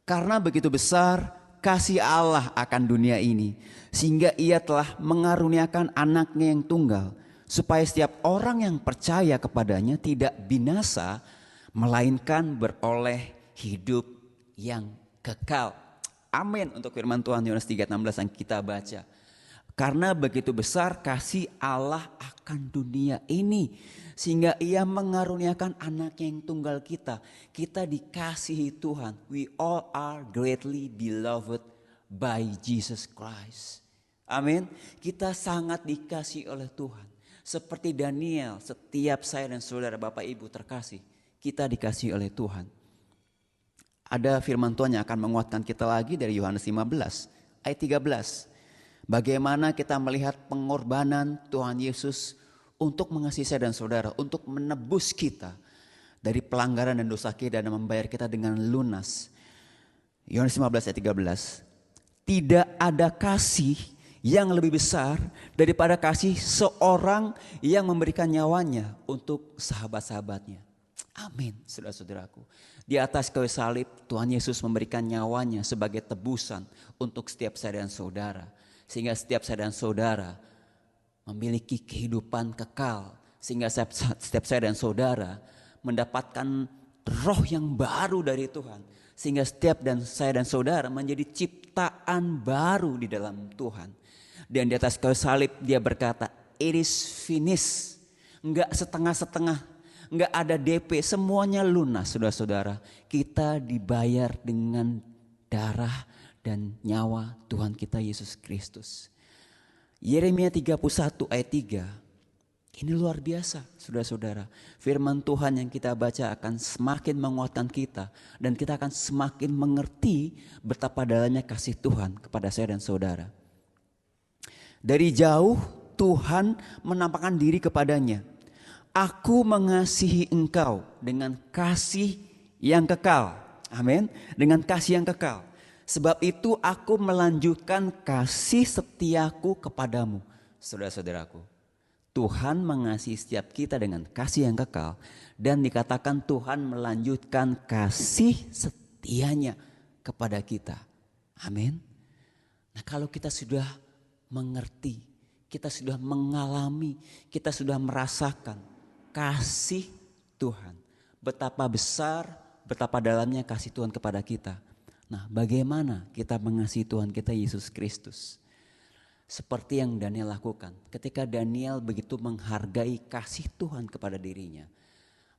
Karena begitu besar kasih Allah akan dunia ini, sehingga ia telah mengaruniakan anaknya yang tunggal, supaya setiap orang yang percaya kepadanya tidak binasa, melainkan beroleh hidup yang kekal. Amin untuk firman Tuhan Yohanes 3:16 yang kita baca. Karena begitu besar kasih Allah akan dunia ini, sehingga ia mengaruniakan anak yang tunggal kita. Kita dikasihi Tuhan. We all are greatly beloved by Jesus Christ. Amin. Kita sangat dikasihi oleh Tuhan. Seperti Daniel, setiap saya dan saudara Bapak Ibu terkasih, kita dikasihi oleh Tuhan. Ada firman Tuhan yang akan menguatkan kita lagi dari Yohanes 15 ayat 13. Bagaimana kita melihat pengorbanan Tuhan Yesus untuk mengasihi saya dan saudara, untuk menebus kita dari pelanggaran dan dosa kita dan membayar kita dengan lunas. Yohanes 15 ayat 13. Tidak ada kasih yang lebih besar daripada kasih seorang yang memberikan nyawanya untuk sahabat-sahabatnya. Amin, saudara-saudaraku. Di atas kayu salib Tuhan Yesus memberikan nyawanya sebagai tebusan untuk setiap saya dan saudara. Sehingga setiap saya dan saudara memiliki kehidupan kekal. Sehingga setiap saya dan saudara mendapatkan roh yang baru dari Tuhan. Sehingga setiap saya dan saudara menjadi ciptaan baru di dalam Tuhan. Dan di atas kayu salib dia berkata, it is finished. Enggak setengah-setengah. Enggak ada DP, semuanya lunas saudara-saudara. Kita dibayar dengan darah dan nyawa Tuhan kita Yesus Kristus. Yeremia 31 ayat 3. Ini luar biasa saudara-saudara. Firman Tuhan yang kita baca akan semakin menguatkan kita. Dan kita akan semakin mengerti betapa dalamnya kasih Tuhan kepada saya dan saudara. Dari jauh Tuhan menampakkan diri kepadanya. Aku mengasihi engkau dengan kasih yang kekal. Amin. Dengan kasih yang kekal. Sebab itu aku melanjutkan kasih setiaku kepadamu. Saudara-saudaraku. Tuhan mengasihi setiap kita dengan kasih yang kekal. Dan dikatakan Tuhan melanjutkan kasih setianya kepada kita. Amin. Nah kalau kita sudah mengerti, kita sudah mengalami, kita sudah merasakan kasih Tuhan. Betapa besar, betapa dalamnya kasih Tuhan kepada kita. Nah bagaimana kita mengasihi Tuhan kita Yesus Kristus. Seperti yang Daniel lakukan. Ketika Daniel begitu menghargai kasih Tuhan kepada dirinya.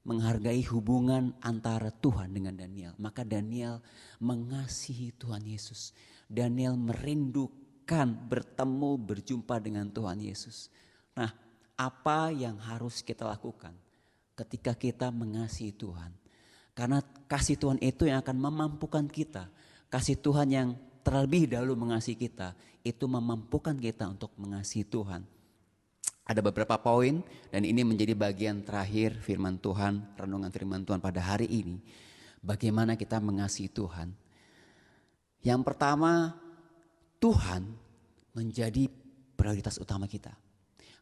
Menghargai hubungan antara Tuhan dengan Daniel. Maka Daniel mengasihi Tuhan Yesus. Daniel merindukan bertemu berjumpa dengan Tuhan Yesus. Nah apa yang harus kita lakukan ketika kita mengasihi Tuhan? Karena kasih Tuhan itu yang akan memampukan kita. Kasih Tuhan yang terlebih dahulu mengasihi kita, itu memampukan kita untuk mengasihi Tuhan. Ada beberapa poin dan ini menjadi bagian terakhir firman Tuhan, renungan firman Tuhan pada hari ini. Bagaimana kita mengasihi Tuhan? Yang pertama, Tuhan menjadi prioritas utama kita.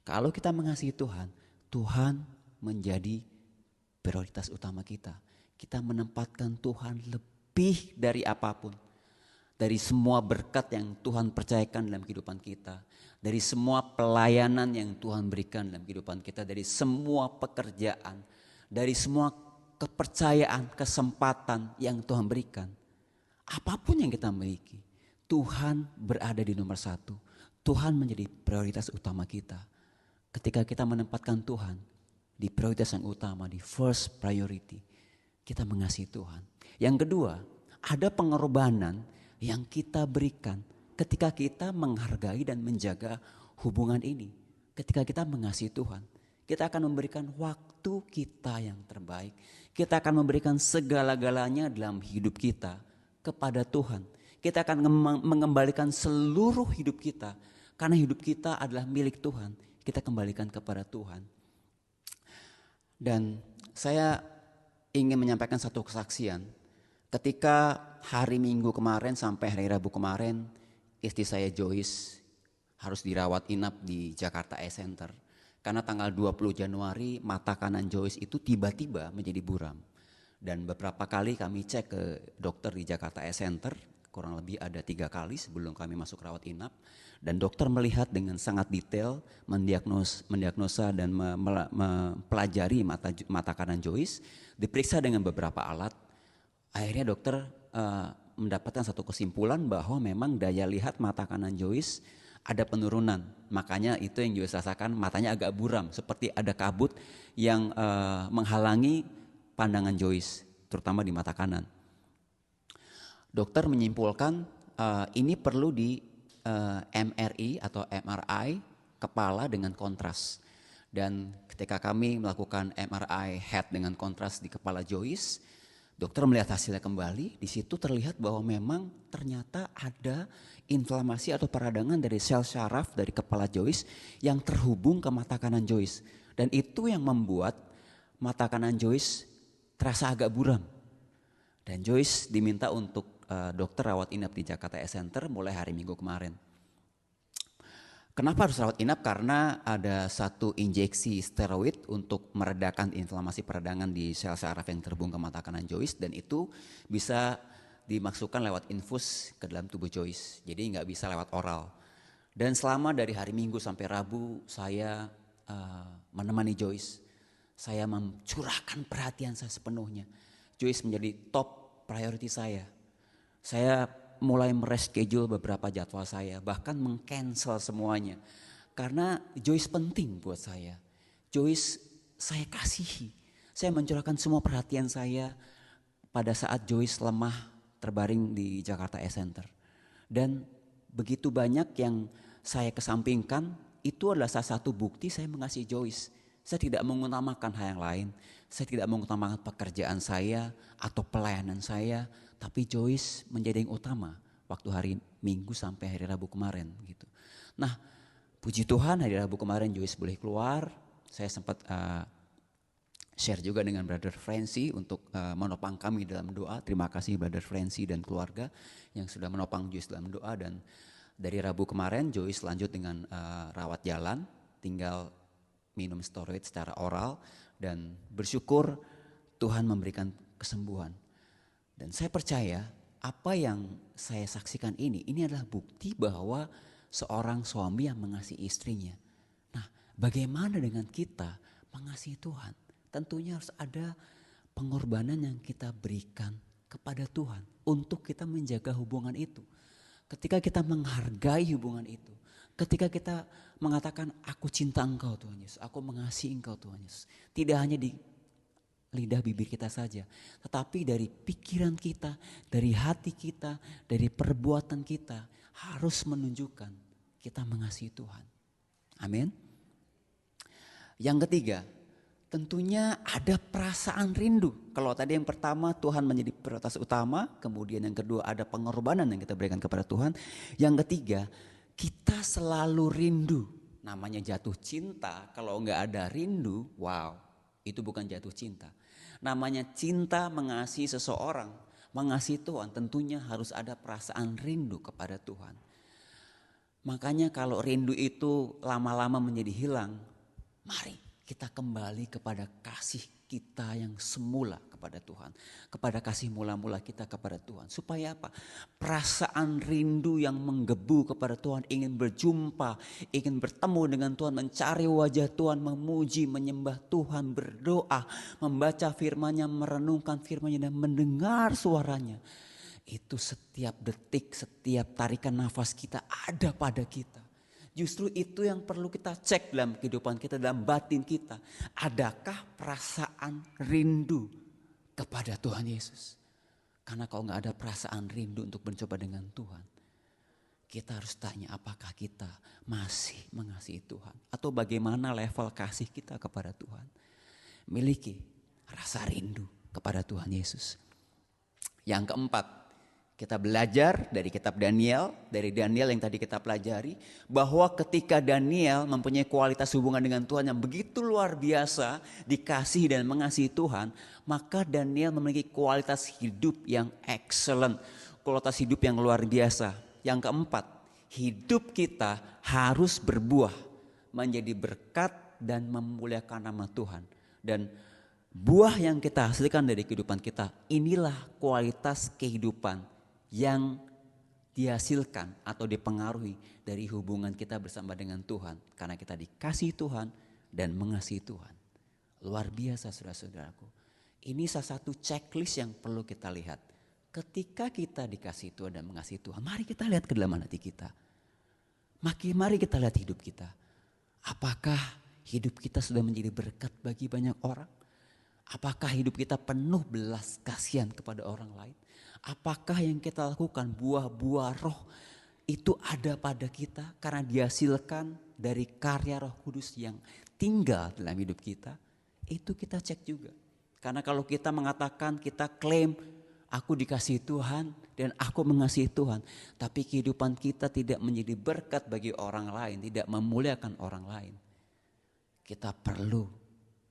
Kalau kita mengasihi Tuhan, Tuhan menjadi prioritas utama kita. Kita menempatkan Tuhan lebih dari apapun. Dari semua berkat yang Tuhan percayakan dalam kehidupan kita. Dari semua pelayanan yang Tuhan berikan dalam kehidupan kita. Dari semua pekerjaan. Dari semua kepercayaan, kesempatan yang Tuhan berikan. Apapun yang kita miliki, Tuhan berada di nomor satu. Tuhan menjadi prioritas utama kita. Ketika kita menempatkan Tuhan di prioritas yang utama, di first priority, kita mengasihi Tuhan. Yang kedua, ada pengorbanan yang kita berikan ketika kita menghargai dan menjaga hubungan ini. Ketika kita mengasihi Tuhan, kita akan memberikan waktu kita yang terbaik. Kita akan memberikan segala-galanya dalam hidup kita kepada Tuhan. Kita akan mengembalikan seluruh hidup kita karena hidup kita adalah milik Tuhan. Kita kembalikan kepada Tuhan. Dan saya ingin menyampaikan satu kesaksian. Ketika hari Minggu kemarin sampai hari Rabu kemarin, istri saya Joyce harus dirawat inap di Jakarta Eye Center. Karena tanggal 20 Januari mata kanan Joyce itu tiba-tiba menjadi buram. Dan beberapa kali kami cek ke dokter di Jakarta Eye Center, kurang lebih ada 3 kali sebelum kami masuk rawat inap. Dan dokter melihat dengan sangat detail, mendiagnosa dan mempelajari mata kanan Joyce, diperiksa dengan beberapa alat. Akhirnya dokter mendapatkan satu kesimpulan bahwa memang daya lihat mata kanan Joyce ada penurunan. Makanya itu yang Joyce rasakan, matanya agak buram, seperti ada kabut yang menghalangi pandangan Joyce, terutama di mata kanan. Dokter menyimpulkan ini perlu di MRI atau MRI kepala dengan kontras. Dan ketika kami melakukan MRI head dengan kontras di kepala Joyce, dokter melihat hasilnya kembali. Di situ terlihat bahwa memang ternyata ada inflamasi atau peradangan dari sel syaraf dari kepala Joyce yang terhubung ke mata kanan Joyce. Dan itu yang membuat mata kanan Joyce terasa agak buram. Dan Joyce diminta untuk dokter rawat inap di Jakarta Eye Center mulai hari Minggu kemarin. Kenapa harus rawat inap? Karena ada satu injeksi steroid untuk meredakan inflamasi peradangan di sel saraf yang terhubung ke mata kanan Joyce, dan itu bisa dimasukkan lewat infus ke dalam tubuh Joyce. Jadi nggak bisa lewat oral. Dan selama dari hari Minggu sampai Rabu saya menemani Joyce. Saya mencurahkan perhatian saya sepenuhnya. Joyce menjadi top priority saya. Saya mulai mereschedule beberapa jadwal saya, bahkan meng-cancel semuanya. Karena Joyce penting buat saya. Joyce saya kasihi. Saya mencurahkan semua perhatian saya pada saat Joyce lemah terbaring di Jakarta Eye Center. Dan begitu banyak yang saya kesampingkan, itu adalah salah satu bukti saya mengasihi Joyce. Saya tidak mengutamakan hal yang lain. Saya tidak mengutamakan pekerjaan saya atau pelayanan saya. Tapi Joyce menjadi yang utama waktu hari Minggu sampai hari Rabu kemarin gitu. Nah, puji Tuhan hari Rabu kemarin Joyce boleh keluar. Saya sempat share juga dengan Brother Francie untuk menopang kami dalam doa. Terima kasih Brother Francie dan keluarga yang sudah menopang Joyce dalam doa. Dan dari Rabu kemarin Joyce lanjut dengan rawat jalan, tinggal minum steroid secara oral, dan bersyukur Tuhan memberikan kesembuhan. Dan saya percaya apa yang saya saksikan ini adalah bukti bahwa seorang suami yang mengasihi istrinya. Nah, bagaimana dengan kita mengasihi Tuhan? Tentunya harus ada pengorbanan yang kita berikan kepada Tuhan untuk kita menjaga hubungan itu. Ketika kita menghargai hubungan itu, ketika kita mengatakan aku cinta Engkau Tuhan Yesus, aku mengasihi Engkau Tuhan Yesus. Tidak hanya di lidah bibir kita saja, tetapi dari pikiran kita, dari hati kita, dari perbuatan kita harus menunjukkan kita mengasihi Tuhan. Amin. Yang ketiga, tentunya ada perasaan rindu. Kalau tadi yang pertama Tuhan menjadi prioritas utama, kemudian yang kedua ada pengorbanan yang kita berikan kepada Tuhan. Yang ketiga, kita selalu rindu. Namanya jatuh cinta, kalau nggak ada rindu, wow, itu bukan jatuh cinta. Namanya cinta mengasihi seseorang, mengasihi Tuhan, tentunya harus ada perasaan rindu kepada Tuhan. Makanya kalau rindu itu lama-lama menjadi hilang, mari kita kembali kepada kasih kita yang semula kepada Tuhan. Kepada kasih mula-mula kita kepada Tuhan. Supaya apa? Perasaan rindu yang menggebu kepada Tuhan, ingin berjumpa, ingin bertemu dengan Tuhan, mencari wajah Tuhan, memuji, menyembah Tuhan, berdoa, membaca firman-Nya, merenungkan firman-Nya dan mendengar suaranya. Itu setiap detik, setiap tarikan nafas kita ada pada kita. Justru itu yang perlu kita cek dalam kehidupan kita, dalam batin kita. Adakah perasaan rindu kepada Tuhan Yesus? Karena kalau gak ada perasaan rindu untuk mencoba dengan Tuhan, kita harus tanya apakah kita masih mengasihi Tuhan. Atau bagaimana level kasih kita kepada Tuhan. Miliki rasa rindu kepada Tuhan Yesus. Yang keempat, kita belajar dari kitab Daniel, dari Daniel yang tadi kita pelajari, bahwa ketika Daniel mempunyai kualitas hubungan dengan Tuhan yang begitu luar biasa, dikasihi dan mengasihi Tuhan, maka Daniel memiliki kualitas hidup yang excellent, kualitas hidup yang luar biasa. Yang keempat, hidup kita harus berbuah, menjadi berkat dan memuliakan nama Tuhan. Dan buah yang kita hasilkan dari kehidupan kita, inilah kualitas kehidupan yang dihasilkan atau dipengaruhi dari hubungan kita bersama dengan Tuhan. Karena kita dikasihi Tuhan dan mengasihi Tuhan. Luar biasa saudara-saudaraku. Ini salah satu checklist yang perlu kita lihat. Ketika kita dikasihi Tuhan dan mengasihi Tuhan, mari kita lihat ke dalam hati kita. Mari kita lihat hidup kita. Apakah hidup kita sudah menjadi berkat bagi banyak orang? Apakah hidup kita penuh belas kasihan kepada orang lain? Apakah yang kita lakukan buah-buah roh itu ada pada kita karena dihasilkan dari karya Roh Kudus yang tinggal dalam hidup kita? Itu kita cek juga. Karena kalau kita mengatakan, kita klaim aku dikasihi Tuhan dan aku mengasihi Tuhan, tapi kehidupan kita tidak menjadi berkat bagi orang lain, tidak memuliakan orang lain, kita perlu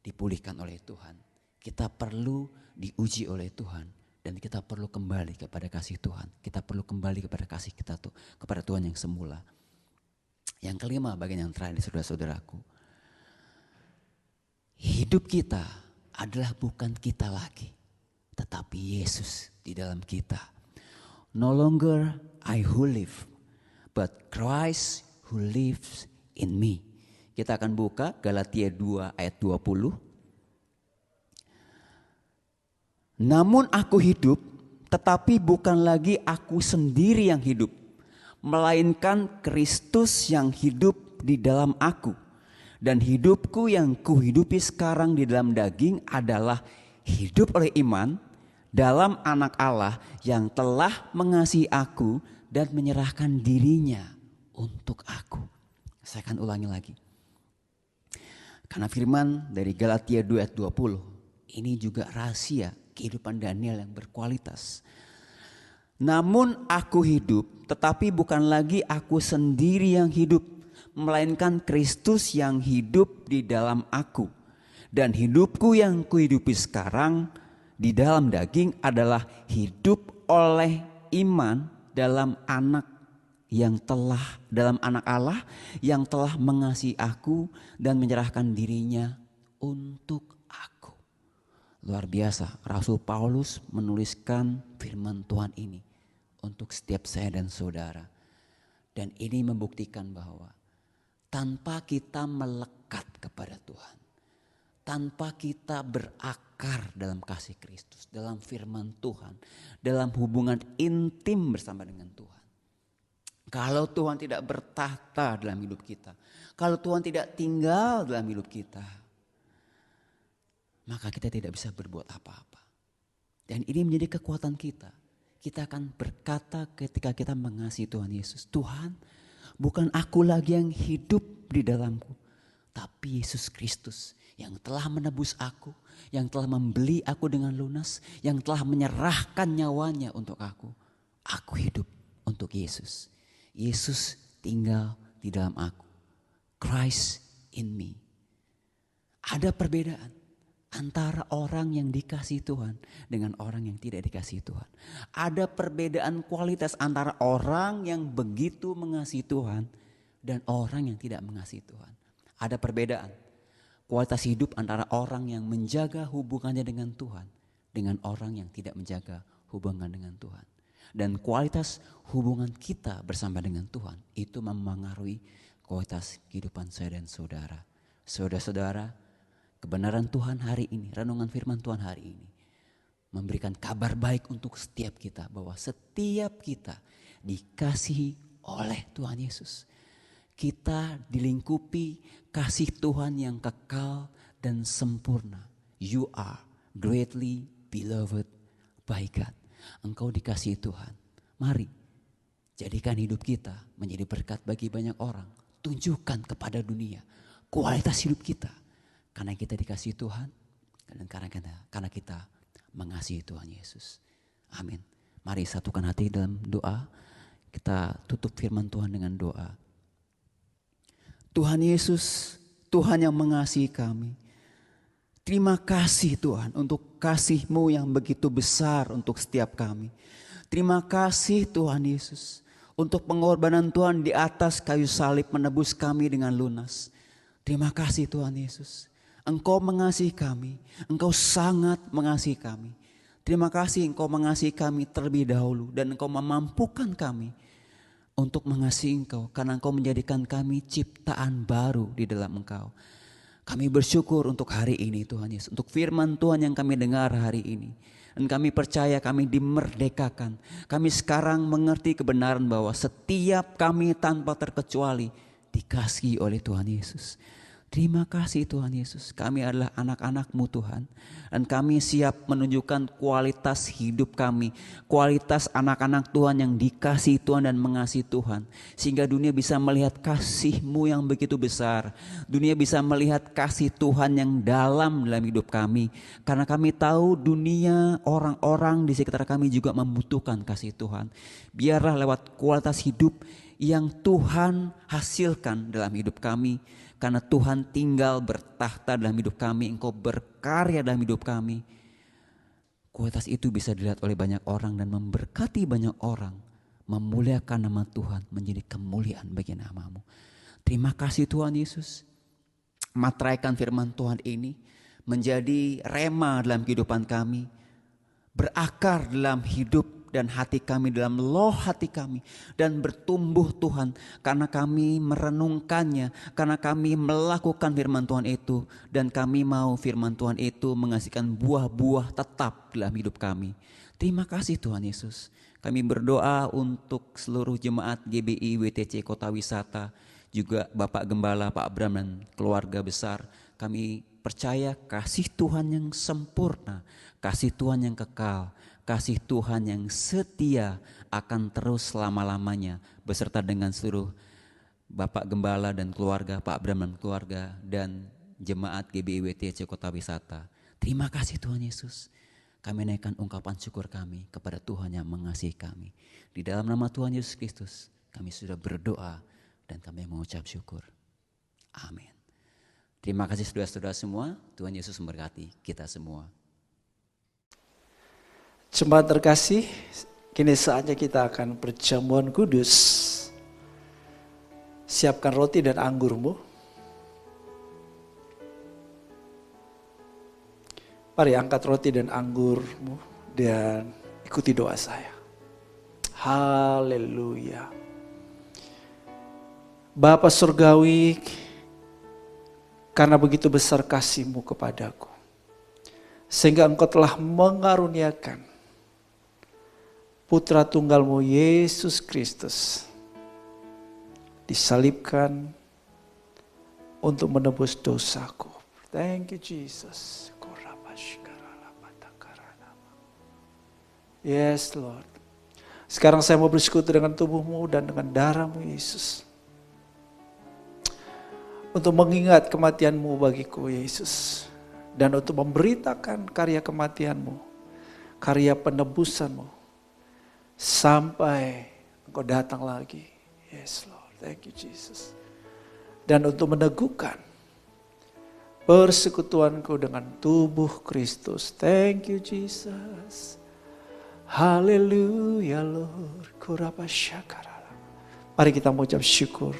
dipulihkan oleh Tuhan. Kita perlu diuji oleh Tuhan dan kita perlu kembali kepada kasih Tuhan. Kita perlu kembali kepada kasih kita tuh kepada Tuhan yang semula. Yang kelima, bagian yang terakhir saudara-saudaraku. Hidup kita adalah bukan kita lagi, tetapi Yesus di dalam kita. No longer I who live, but Christ who lives in me. Kita akan buka Galatia 2 ayat 20. Namun aku hidup, tetapi bukan lagi aku sendiri yang hidup, melainkan Kristus yang hidup di dalam aku. Dan hidupku yang kuhidupi sekarang di dalam daging adalah hidup oleh iman dalam Anak Allah yang telah mengasihi aku dan menyerahkan dirinya untuk aku. Saya akan ulangi lagi. Karena firman dari Galatia 2 ayat 20 ini juga rahasia kehidupan Daniel yang berkualitas. Namun aku hidup, tetapi bukan lagi aku sendiri yang hidup, melainkan Kristus yang hidup di dalam aku. Dan hidupku yang kuhidupi sekarang di dalam daging adalah hidup oleh iman dalam Anak Allah yang telah mengasihi aku dan menyerahkan dirinya untuk aku. Luar biasa, Rasul Paulus menuliskan firman Tuhan ini untuk setiap saya dan saudara. Dan ini membuktikan bahwa tanpa kita melekat kepada Tuhan, tanpa kita berakar dalam kasih Kristus, dalam firman Tuhan, dalam hubungan intim bersama dengan Tuhan. Kalau Tuhan tidak bertahta dalam hidup kita, kalau Tuhan tidak tinggal dalam hidup kita, maka kita tidak bisa berbuat apa-apa. Dan ini menjadi kekuatan kita. Kita akan berkata ketika kita mengasihi Tuhan Yesus, Tuhan, bukan aku lagi yang hidup di dalamku, tapi Yesus Kristus yang telah menebus aku, yang telah membeli aku dengan lunas, yang telah menyerahkan nyawanya untuk aku. Aku hidup untuk Yesus. Yesus tinggal di dalam aku. Christ in me. Ada perbedaan antara orang yang dikasihi Tuhan dengan orang yang tidak dikasihi Tuhan. Ada perbedaan kualitas antara orang yang begitu mengasihi Tuhan dan orang yang tidak mengasihi Tuhan. Ada perbedaan kualitas hidup antara orang yang menjaga hubungannya dengan Tuhan dengan orang yang tidak menjaga hubungan dengan Tuhan. Dan kualitas hubungan kita bersama dengan Tuhan itu mempengaruhi kualitas kehidupan saya dan saudara. Saudara-saudara, kebenaran Tuhan hari ini, renungan firman Tuhan hari ini memberikan kabar baik untuk setiap kita bahwa setiap kita dikasihi oleh Tuhan Yesus. Kita dilingkupi kasih Tuhan yang kekal dan sempurna. You are greatly beloved by God. Engkau dikasihi Tuhan. Mari jadikan hidup kita menjadi berkat bagi banyak orang. Tunjukkan kepada dunia kualitas hidup kita. Karena kita dikasihi Tuhan dan karena kita mengasihi Tuhan Yesus. Amin. Mari satukan hati dalam doa. Kita tutup firman Tuhan dengan doa. Tuhan Yesus, Tuhan yang mengasihi kami. Terima kasih Tuhan untuk kasih-Mu yang begitu besar untuk setiap kami. Terima kasih Tuhan Yesus untuk pengorbanan Tuhan di atas kayu salib menebus kami dengan lunas. Terima kasih Tuhan Yesus. Engkau mengasihi kami, Engkau sangat mengasihi kami. Terima kasih Engkau mengasihi kami terlebih dahulu dan Engkau memampukan kami untuk mengasihi Engkau karena Engkau menjadikan kami ciptaan baru di dalam Engkau. Kami bersyukur untuk hari ini Tuhan Yesus, untuk firman Tuhan yang kami dengar hari ini. Dan kami percaya kami dimerdekakan. Kami sekarang mengerti kebenaran bahwa setiap kami tanpa terkecuali dikasihi oleh Tuhan Yesus. Terima kasih Tuhan Yesus, kami adalah anak-anak-Mu Tuhan. Dan kami siap menunjukkan kualitas hidup kami, kualitas anak-anak Tuhan yang dikasihi Tuhan dan mengasihi Tuhan. Sehingga dunia bisa melihat kasih-Mu yang begitu besar. Dunia bisa melihat kasih Tuhan yang dalam hidup kami. Karena kami tahu dunia, orang-orang di sekitar kami juga membutuhkan kasih Tuhan. Biarlah lewat kualitas hidup yang Tuhan hasilkan dalam hidup kami. Karena Tuhan tinggal bertahta dalam hidup kami, Engkau berkarya dalam hidup kami. Kualitas itu bisa dilihat oleh banyak orang dan memberkati banyak orang. Memuliakan nama Tuhan menjadi kemuliaan bagi nama-Mu. Terima kasih Tuhan Yesus. Materaikan firman Tuhan ini menjadi rema dalam kehidupan kami. Berakar dalam hidup dan hati kami, dalam loh hati kami, dan bertumbuh Tuhan karena kami merenungkannya, karena kami melakukan firman Tuhan itu, dan kami mau firman Tuhan itu menghasilkan buah-buah tetap dalam hidup kami. Terima kasih Tuhan Yesus. Kami berdoa untuk seluruh jemaat GBI WTC Kota Wisata, juga Bapak Gembala, Pak Abram dan keluarga besar. Kami percaya kasih Tuhan yang sempurna, kasih Tuhan yang kekal, kasih Tuhan yang setia akan terus selama-lamanya beserta dengan seluruh Bapak Gembala dan keluarga, Pak Abram dan keluarga, dan jemaat GBI WTC Kota Wisata. Terima kasih Tuhan Yesus. Kami naikkan ungkapan syukur kami kepada Tuhan yang mengasihi kami. Di dalam nama Tuhan Yesus Kristus kami sudah berdoa dan kami mengucap syukur. Amin. Terima kasih saudara-saudara semua. Tuhan Yesus memberkati kita semua. Jemaat terkasih, kini saatnya kita akan perjamuan kudus. Siapkan roti dan anggurmu. Mari angkat roti dan anggurmu dan ikuti doa saya. Haleluya. Bapa Surgawi, karena begitu besar kasih-Mu kepadaku, sehingga Engkau telah mengaruniakan Putra Tunggal-Mu Yesus Kristus disalibkan untuk menebus dosaku. Thank you Jesus. Yes Lord. Sekarang saya mau bersekutu dengan tubuh-Mu dan dengan darah-Mu Yesus. Untuk mengingat kematian-Mu bagiku Yesus. Dan untuk memberitakan karya kematian-Mu, karya penebusan-Mu, sampai Engkau datang lagi. Yes Lord, thank you Jesus. Dan untuk meneguhkan persekutuanku dengan tubuh Kristus. Thank you Jesus. Haleluya Lord. Mari kita mengucap syukur.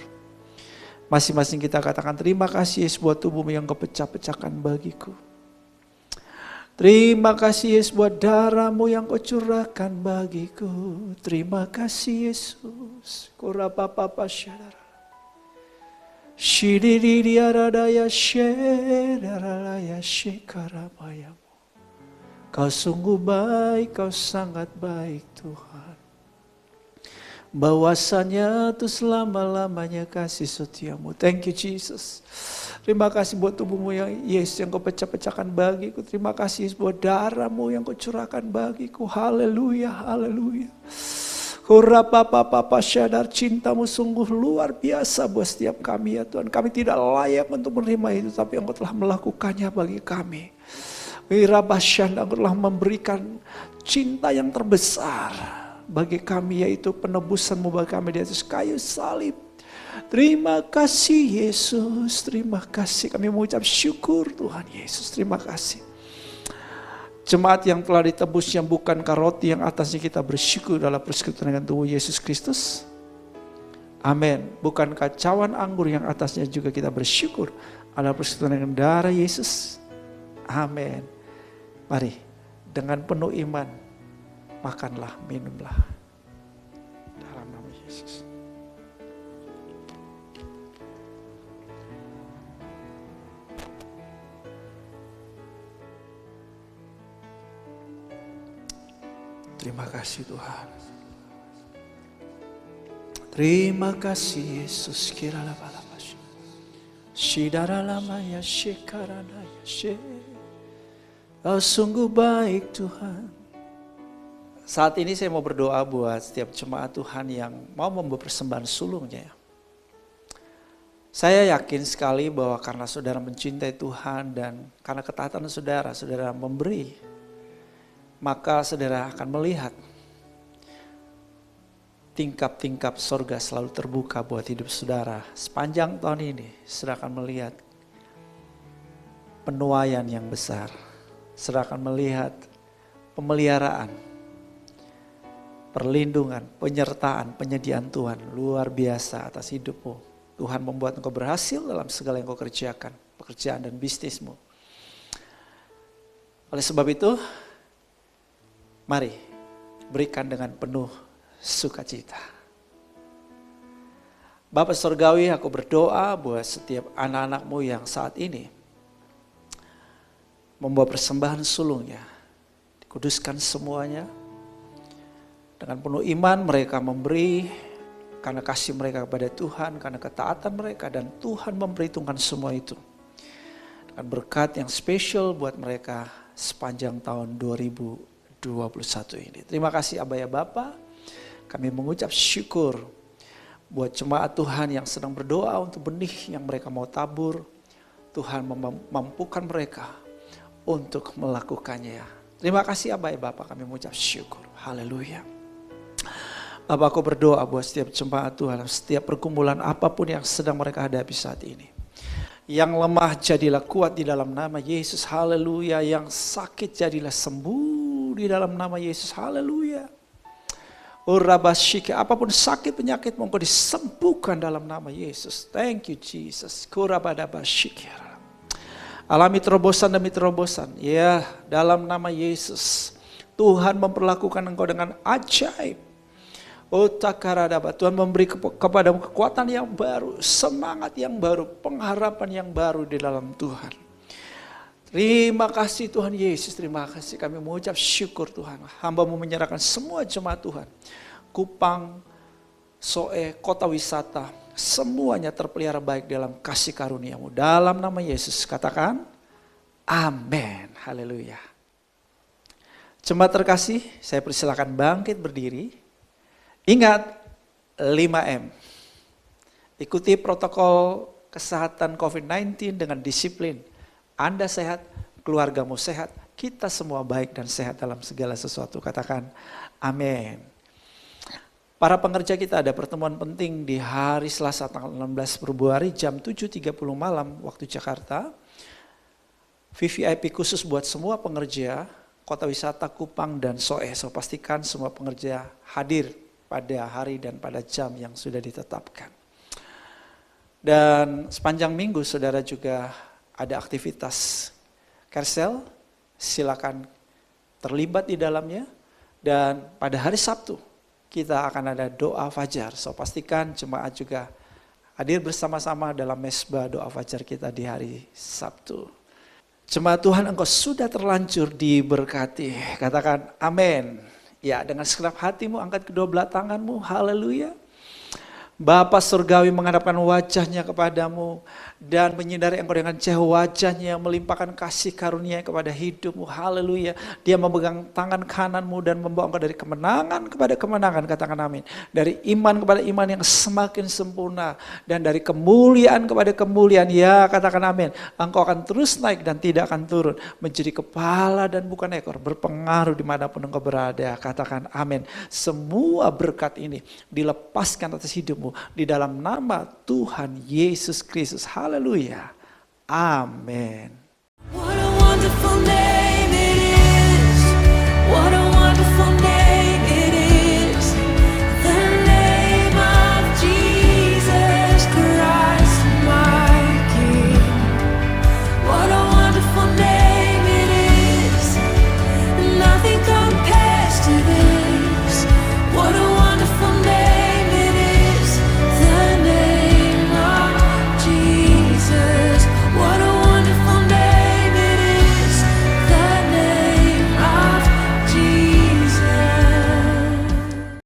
Masing-masing kita katakan terima kasih Yesus buat tubuh-Mu yang Kau pecah-pecahkan bagiku. Terima kasih Yesus buat darah-Mu yang Kau curahkan bagiku. Terima kasih Yesus. Korapapapa syadara. Shidiriyaradaya shedaralaya shekarabayamu. Kau sungguh baik, Kau sangat baik Tuhan. Bahwasanya itu selama-lamanya kasih setia-Mu. Thank you Jesus. Terima kasih buat tubuh-Mu yang Yesus yang Kau pecah-pecahkan bagiku. Terima kasih Yesus buat darah-Mu yang Kau curahkan bagiku. Haleluya, haleluya. Kurapapapa syadar, cinta-Mu sungguh luar biasa buat setiap kami ya Tuhan. Kami tidak layak untuk menerima itu, tapi Engkau telah melakukannya bagi kami. Wirabasyanda, Engkau telah memberikan cinta yang terbesar bagi kami, yaitu penebusan-Mu bagi kami di atas kayu salib. Terima kasih Yesus, terima kasih. Kami mengucap syukur Tuhan Yesus, terima kasih. Jemaat yang telah ditebus yang bukan roti yang atasnya kita bersyukur dalam persekutuan dengan tubuh Yesus Kristus. Amin. Bukan kacauan anggur yang atasnya juga kita bersyukur. Adalah persekutuan dengan darah Yesus. Amin. Mari dengan penuh iman makanlah, minumlah. Dalam nama Yesus. Terima kasih Tuhan. Terima kasih Yesus. Kirala balabash. Shidara lama ya shekarana ya she. Kau sungguh baik Tuhan. Saat ini saya mau berdoa buat setiap jemaat Tuhan yang mau membawa persembahan sulungnya. Saya yakin sekali bahwa karena saudara mencintai Tuhan dan karena ketaatan saudara, saudara memberi, maka saudara akan melihat tingkap-tingkap sorga selalu terbuka buat hidup saudara. Sepanjang tahun ini, saudara akan melihat penuaian yang besar. Saudara akan melihat pemeliharaan, perlindungan, penyertaan, penyediaan Tuhan luar biasa atas hidupmu. Tuhan membuat engkau berhasil dalam segala yang engkau kerjakan, pekerjaan dan bisnismu. Oleh sebab itu, mari berikan dengan penuh sukacita. Bapa Surgawi, aku berdoa buat setiap anak-anakmu yang saat ini membawa persembahan sulungnya. Dikuduskan semuanya. Dengan penuh iman mereka memberi karena kasih mereka kepada Tuhan, karena ketaatan mereka, dan Tuhan memperhitungkan semua itu. Dengan berkat yang spesial buat mereka sepanjang tahun 2021 ini. Terima kasih Abah ya Bapa. Kami mengucap syukur buat jemaat Tuhan yang sedang berdoa untuk benih yang mereka mau tabur. Tuhan memampukan mereka untuk melakukannya. Terima kasih Abah ya Bapa, kami mengucap syukur. Haleluya. Bapak, aku berdoa buat setiap jemaat Tuhan, setiap pergumulan apapun yang sedang mereka hadapi saat ini. Yang lemah jadilah kuat di dalam nama Yesus. Haleluya. Yang sakit jadilah sembuh di dalam nama Yesus. Haleluya. Urabashike, apapun sakit penyakit engkau disembuhkan dalam nama Yesus. Thank you Jesus. Kurabadabashike. Alami terobosan demi terobosan. Ya, dalam nama Yesus. Tuhan memperlakukan engkau dengan ajaib. Oh takaradaba, Tuhan memberi kepadamu kekuatan yang baru, semangat yang baru, pengharapan yang baru di dalam Tuhan. Terima kasih Tuhan Yesus, terima kasih, kami mengucap syukur Tuhan. Hamba-Mu menyerahkan semua jemaat Tuhan. Kupang, Soe, kota wisata, semuanya terpelihara baik dalam kasih karunia-Mu. Dalam nama Yesus katakan, amin. Haleluya. Jemaat terkasih, saya persilakan bangkit berdiri. Ingat 5M. Ikuti protokol kesehatan COVID-19 dengan disiplin. Anda sehat, keluargamu sehat, kita semua baik dan sehat dalam segala sesuatu. Katakan amin. Para pengerja kita ada pertemuan penting di hari Selasa tanggal 16 Februari jam 7.30 malam waktu Jakarta. VVIP khusus buat semua pengerja kota wisata Kupang dan Soe. So pastikan semua pengerja hadir pada hari dan pada jam yang sudah ditetapkan. Dan sepanjang minggu saudara juga ada aktivitas Kersel, silakan terlibat di dalamnya. Dan pada hari Sabtu kita akan ada doa fajar. So pastikan jemaat juga hadir bersama-sama dalam mesbah doa fajar kita di hari Sabtu. Jemaat Tuhan, engkau sudah terlanjur diberkati. Katakan amin. Ya, dengan segenap hatimu angkat kedua belah tanganmu, haleluya. Bapa Surgawi menghadapkan wajahnya kepadamu dan menyinari engkau dengan cahaya wajahnya yang melimpahkan kasih karunia kepada hidupmu, haleluya. Dia memegang tangan kananmu dan membawa engkau dari kemenangan kepada kemenangan, katakan amin. Dari iman kepada iman yang semakin sempurna dan dari kemuliaan kepada kemuliaan, ya katakan amin. Engkau akan terus naik dan tidak akan turun, menjadi kepala dan bukan ekor, berpengaruh dimanapun engkau berada, katakan amin. Semua berkat ini dilepaskan atas hidupmu di dalam nama Tuhan Yesus Kristus. Haleluya. Amin. What a wonderful name.